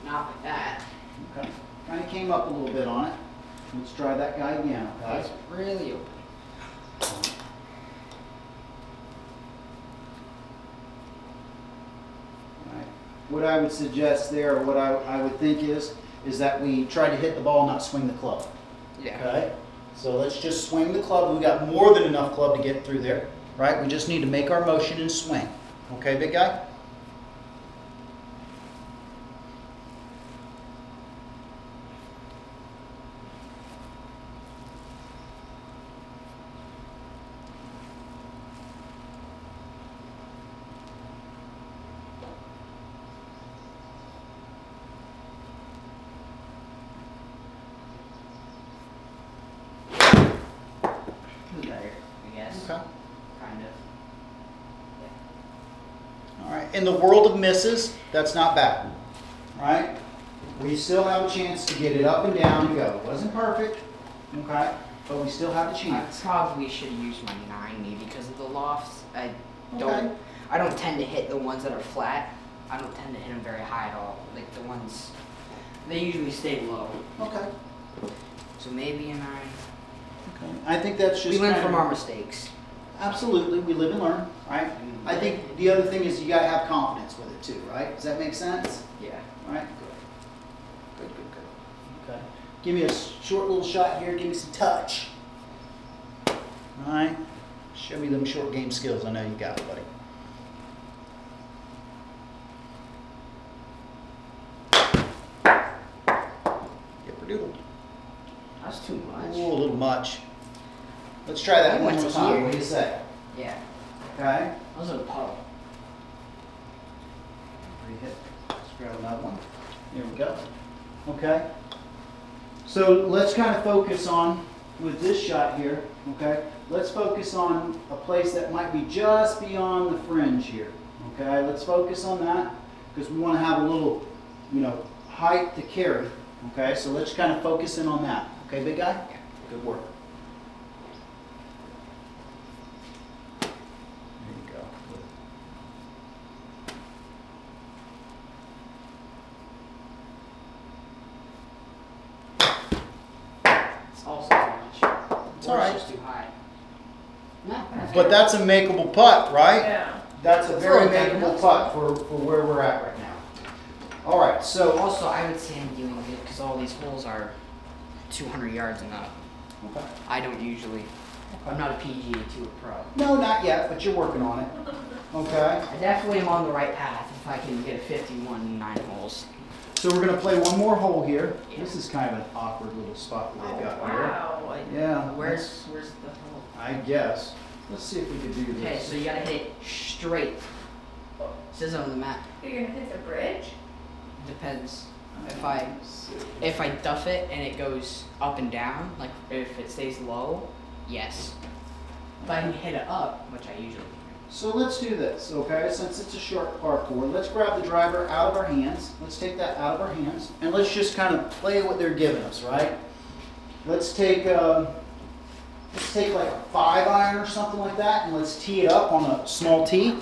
Not like that. Okay, kind of came up a little bit on it. Let's try that guy again, okay? It's really open. Right. What I would suggest there, or what I would think is that we try to hit the ball, not swing the club. Yeah. Okay? So let's just swing the club. We got more than enough club to get through there, right? We just need to make our motion and swing. Okay, big guy? Better, I guess. Okay. Kind of. All right. In the world of misses, that's not bad, right? We still have a chance to get it up and down and go. It wasn't perfect, okay, but we still have a I chance. probably should use my 90 because of the lofts. Don't. Okay. I don't tend to hit the ones that are flat. I don't tend to hit them very high at all. Like the ones, they usually stay low. Okay. So maybe a 9. Okay. I think that's just We learn kind from of- our mistakes. Absolutely, we live and learn, right? I think the other thing is you gotta have confidence with it too, right? Does that make sense? Yeah. Right? Good. Good. Okay. Give me a short little shot here. Give me some touch. All right. Show me them short game skills. I know you got it, buddy. Yipper-doodle. That's too much. Ooh, a little much. Let's try that I one went more to time. here. What do you say? Yeah. Okay. Those are a puddle. Hit. Let's grab another one. Here we go. Okay. So let's kind of focus on, with this shot here, okay, let's focus on a place that might be just beyond the fringe here. Okay, let's focus on that because we want to have a little, height to carry. Okay, so let's kind of focus in on that. Okay, big guy? Good work. There you go. It's also too much. It's all right. It's just too high. No, But that's a makeable putt, right? Yeah. That's a It's very a little makeable bit. putt for where we're at right now. All right, so Also, I would say I'm doing good because all these holes are 200 yards and up. okay. I don't usually. I'm not a PGA Tour pro. No, not yet, but you're working on it. Okay. I definitely am on the right path if I can get a 51 in 9 holes. So we're gonna play one more hole here. This is kind of an awkward little spot that they've got here. Wow. Yeah. Where's the hole? I guess. Let's see if we can do Okay, this. so you gotta hit it straight. It says it on the map. You're gonna hit the bridge? Depends. If I duff it and it goes up and down, like if it stays low, yes. If I can hit it up, which I usually can. So let's do this, okay? Since it's a short parkour, let's grab the driver out of our hands. Let's take that out of our hands, and let's just kind of play what they're giving us, right? Let's take like a 5-iron or something like that, and let's tee it up on a small tee.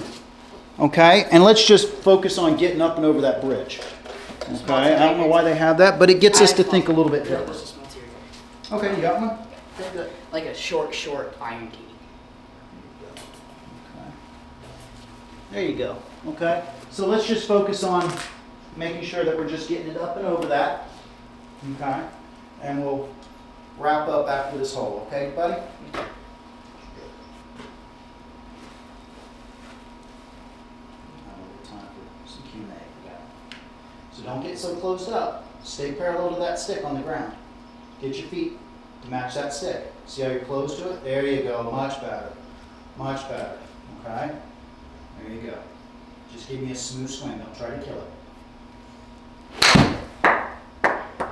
Okay, and let's just focus on getting up and over that bridge. Okay, I don't know why they have that, but it gets us to think a little bit Yeah, different. this is small tee right Okay, you got one? there. Good. Like a short iron tee. Okay. There you go. Okay, so let's just focus on making sure that we're just getting it up and over that. Okay, and we'll wrap up after this hole. Okay, buddy? Now a little time for some Q&A. We got it. So don't get so closed up. Stay parallel to that stick on the ground. Get your feet to match that stick. See how you're close to it? There you go. Much better. Much better. Okay? There you go. Just give me a smooth swing. Don't try to kill it.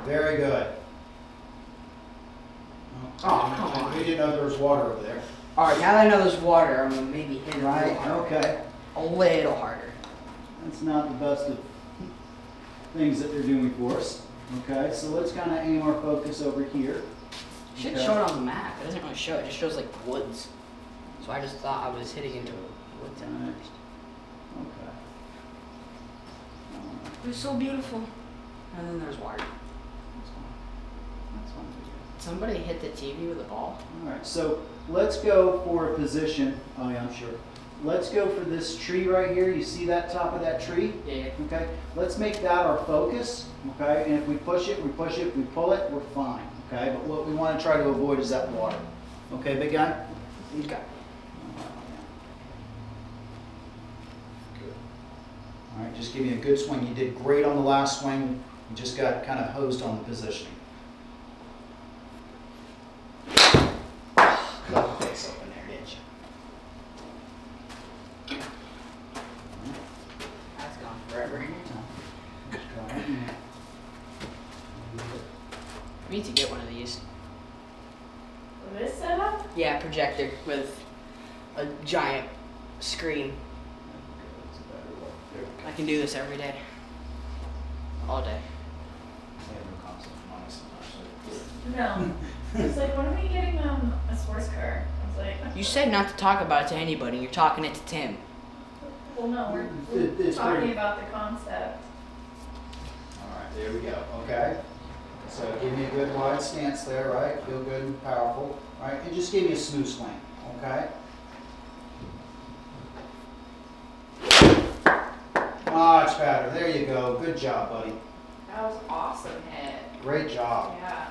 Very good. Oh, come on. We didn't know there was water over there. Alright, now that I know there's water, I'm gonna maybe hit it a Right, little harder. okay. A little harder. That's not the best of things that they're doing for us. Okay, so let's kind of aim our focus over here. It should Okay. show it on the map. It doesn't really show it. It just shows like woods. So I just thought I was hitting into woods at Right. first. Okay. It was so beautiful. And then there's water. That's fine. That's fine. Somebody hit the TV with a ball. All right, so let's go for a position. Oh yeah, I'm sure. let's go for this tree right here. You see that top of that tree? Yeah. Okay, let's make that our focus, okay? And if we push it, we pull it, we're fine, okay? But what we want to try to avoid is that water. Okay, big guy? Okay. Good. All right, just give me a good swing. You did great on the last swing. You just got kind of hosed on the positioning. Got the face open there, didn't you? That's gone forever. We need to get one of these. This setup? Yeah, projector with a giant screen. I can do this every day. All day. No. It's like, when are we getting a sports car? I was like, You said not to talk about it to anybody. You're talking it to Tim. well, no, we're It's talking pretty- about the concept. All right, there we go, okay? So give me a good wide stance there, right? Feel good and powerful, right? And just give me a smooth swing, okay? Much better, there you go. Good job, buddy. That was awesome hit. Great job, Yeah.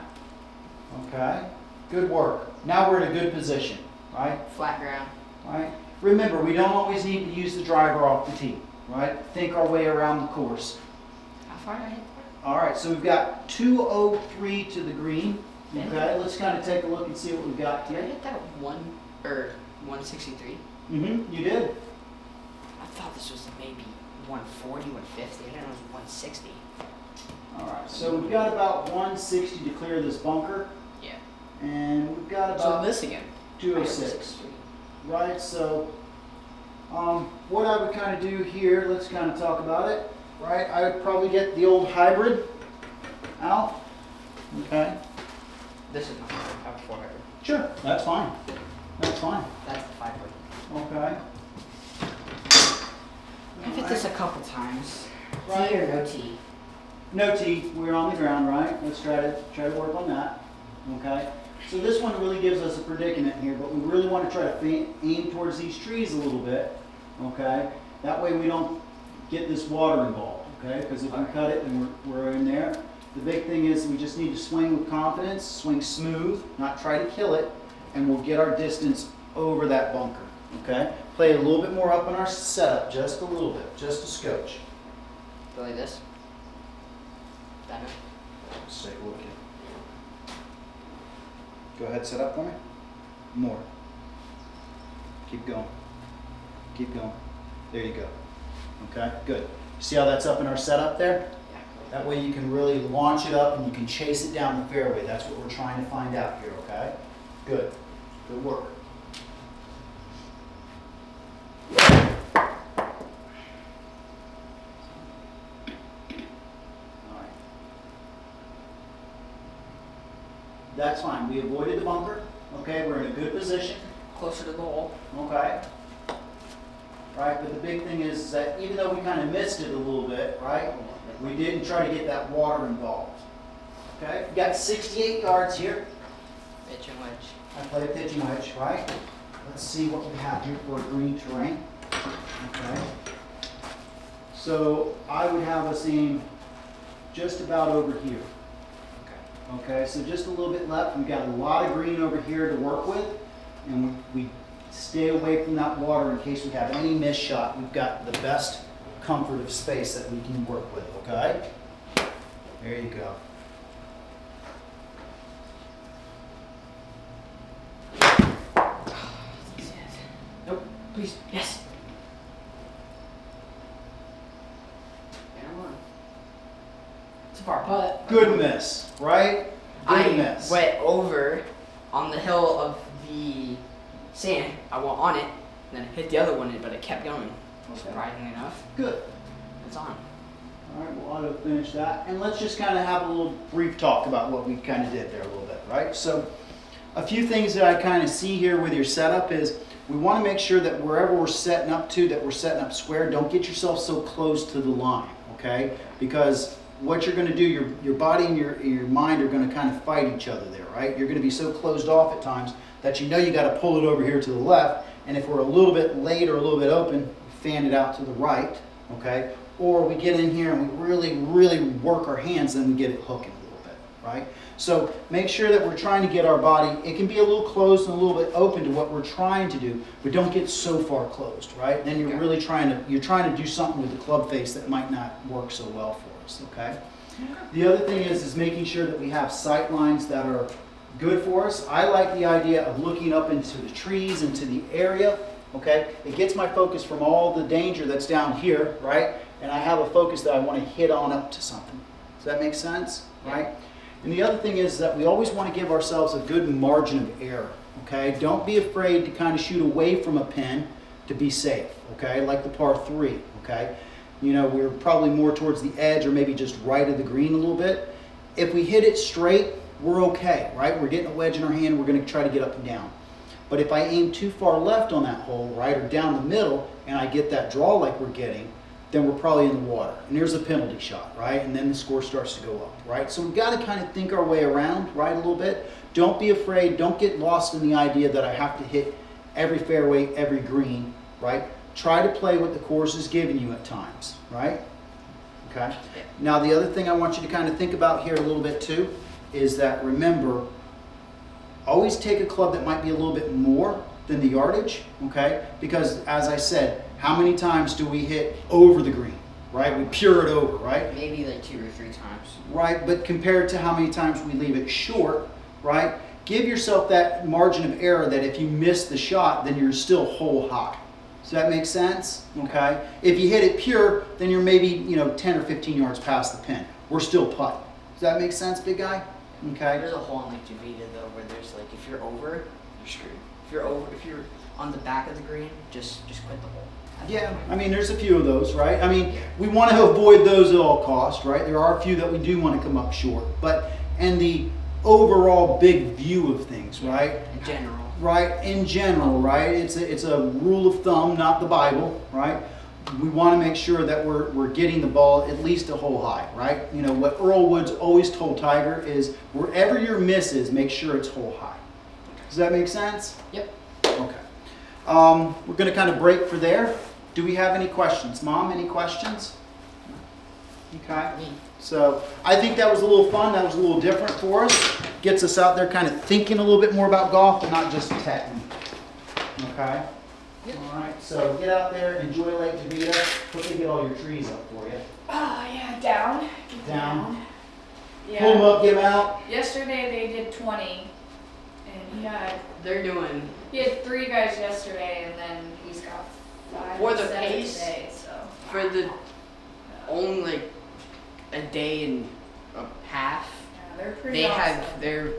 okay? Good work. Now we're in a good position, right? Flat ground. Right? Remember, we don't always need to use the driver off the tee, right? Think our way around the course. How far did I hit? All right, so we've got 203 to the green. Okay, let's kind of take a look and see what we've got Did I here. hit that 163? You did. I thought this was maybe 140, 150. I didn't know it was 160. All right, so we've got about 160 to clear this bunker, Yeah. and we've got So about this again. 206. Right, so what I would kind of do here, let's kind of talk about it. Right, I would probably get the old hybrid out. Okay. This is not hybrid. I have 400. Sure, that's fine. That's fine. That's the 500. Okay. I've hit this a couple times. Right. T or no T? No tee, we're on the ground, right? Let's try to work on that. Okay. So this one really gives us a predicament here, but we really want to try to aim towards these trees a little bit. Okay. That way we don't get this water involved. Okay. Because if we cut it, then we're in there. The big thing is we just need to swing with confidence, swing smooth, not try to kill it, and we'll get our distance over that bunker. Okay. Play a little bit more up in our setup, just a little bit, just a scotch. Go like this. That way. Let's take a look here. Go ahead, set up for me. More. Keep going. Keep going. There you go. Okay, good. See how that's up in our setup there? Yeah. That way you can really launch it up and you can chase it down the fairway. That's what we're trying to find out here, okay? Good. Good work. That's fine. We avoided the bunker. Okay, we're in a good position. Closer to the hole. Okay. Right, but the big thing is that even though we kind of missed it a little bit, right, we didn't try to get that water involved. Okay, we got 68 yards here. Pitch and wedge. I play a pitching wedge, right? Let's see what we have here for green terrain. Okay. So I would have us aim just about over here. Okay, so just a little bit left. We've got a lot of green over here to work with, and we stay away from that water in case we have any missed shot. We've got the best comfort of space that we can work with, okay? There you go. Nope. Please. Yes. And one. It's a far putt. Good miss, right? Good miss. Went over on the hill of the sand. I went on it, and then hit the other one, but it kept going. Surprisingly enough, Good. it's on. All right, we'll auto finish that. And let's just kind of have a little brief talk about what we kind of did there a little bit, right? So a few things that I kind of see here with your setup is we want to make sure that wherever we're setting up to, that we're setting up square. Don't get yourself so close to the line, okay? Because what you're going to do, your body and your mind are going to kind of fight each other there, right? You're going to be so closed off at times that you know you got to pull it over here to the left, And if we're a little bit late or a little bit open, fan it out to the right, okay? Or we get in here and we really, really work our hands, then we get it hooking a little bit, right? So make sure that we're trying to get our body, it can be a little closed and a little bit open to what we're trying to do, but don't get so far closed, right? Then you're really trying to do something with the club face that might not work so well for us, okay? The other thing is making sure that we have sight lines that are good for us. I like the idea of looking up into the trees, into the area, okay? It gets my focus from all the danger that's down here, right? And I have a focus that I want to hit on up to something. Does that make sense, right? And the other thing is that we always want to give ourselves a good margin of error, okay? Don't be afraid to kind of shoot away from a pin to be safe, okay? Like the par 3, okay? You know, we're probably more towards the edge or maybe just right of the green a little bit. If we hit it straight, we're okay, right? We're getting a wedge in our hand, we're going to try to get up and down. But if I aim too far left on that hole, right, or down the middle, and I get that draw like we're getting, then we're probably in the water. And there's a penalty shot, right? And then the score starts to go up, right? So we've got to kind of think our way around, right, a little bit. Don't be afraid. Don't get lost in the idea that I have to hit every fairway, every green, right? Try to play what the course is giving you at times, right? Okay? Now, the other thing I want you to kind of think about here a little bit too is that, remember, always take a club that might be a little bit more than the yardage, okay? Because, as I said, how many times do we hit over the green, right? We pure it over, right? Maybe like 2 or 3 times. Right, but compared to how many times we leave it short, right? Give yourself that margin of error that if you miss the shot, then you're still hole high. Does that make sense? Okay. If you hit it pure, then you're maybe 10 or 15 yards past the pin. We're still putting. Does that make sense, big guy? Okay. There's a hole in like Javita though, where there's like if you're over, you're screwed. If you're on the back of the green, just quit the hole. Yeah, I mean, there's a few of those, right? I mean, we want to avoid those at all costs, right? There are a few that we do want to come up short, but in the overall big view of things, right? In general. Right, in general, right? It's a rule of thumb, not the Bible, right? We want to make sure that we're getting the ball at least a hole high, right? You know, what Earl Woods always told Tiger is wherever your miss is, make sure it's hole high. Does that make sense? Yep. Okay. We're going to kind of break for there. Do we have any questions? Mom, any questions? Okay. So I think that was a little fun. That was a little different for us. Gets us out there kind of thinking a little bit more about golf, but not just technique. Okay? Yep. All right. So get out there, enjoy Lake Davita. Hope they get all your trees up for you. Oh, yeah, down. Down. Yeah. Pull them up, get them out. Yesterday they did 20, and he had They're doing 3 guys yesterday, and then he's got 5 For or the 7 pace, today. So for the only like a day and a half. yeah, they're pretty They awesome. have their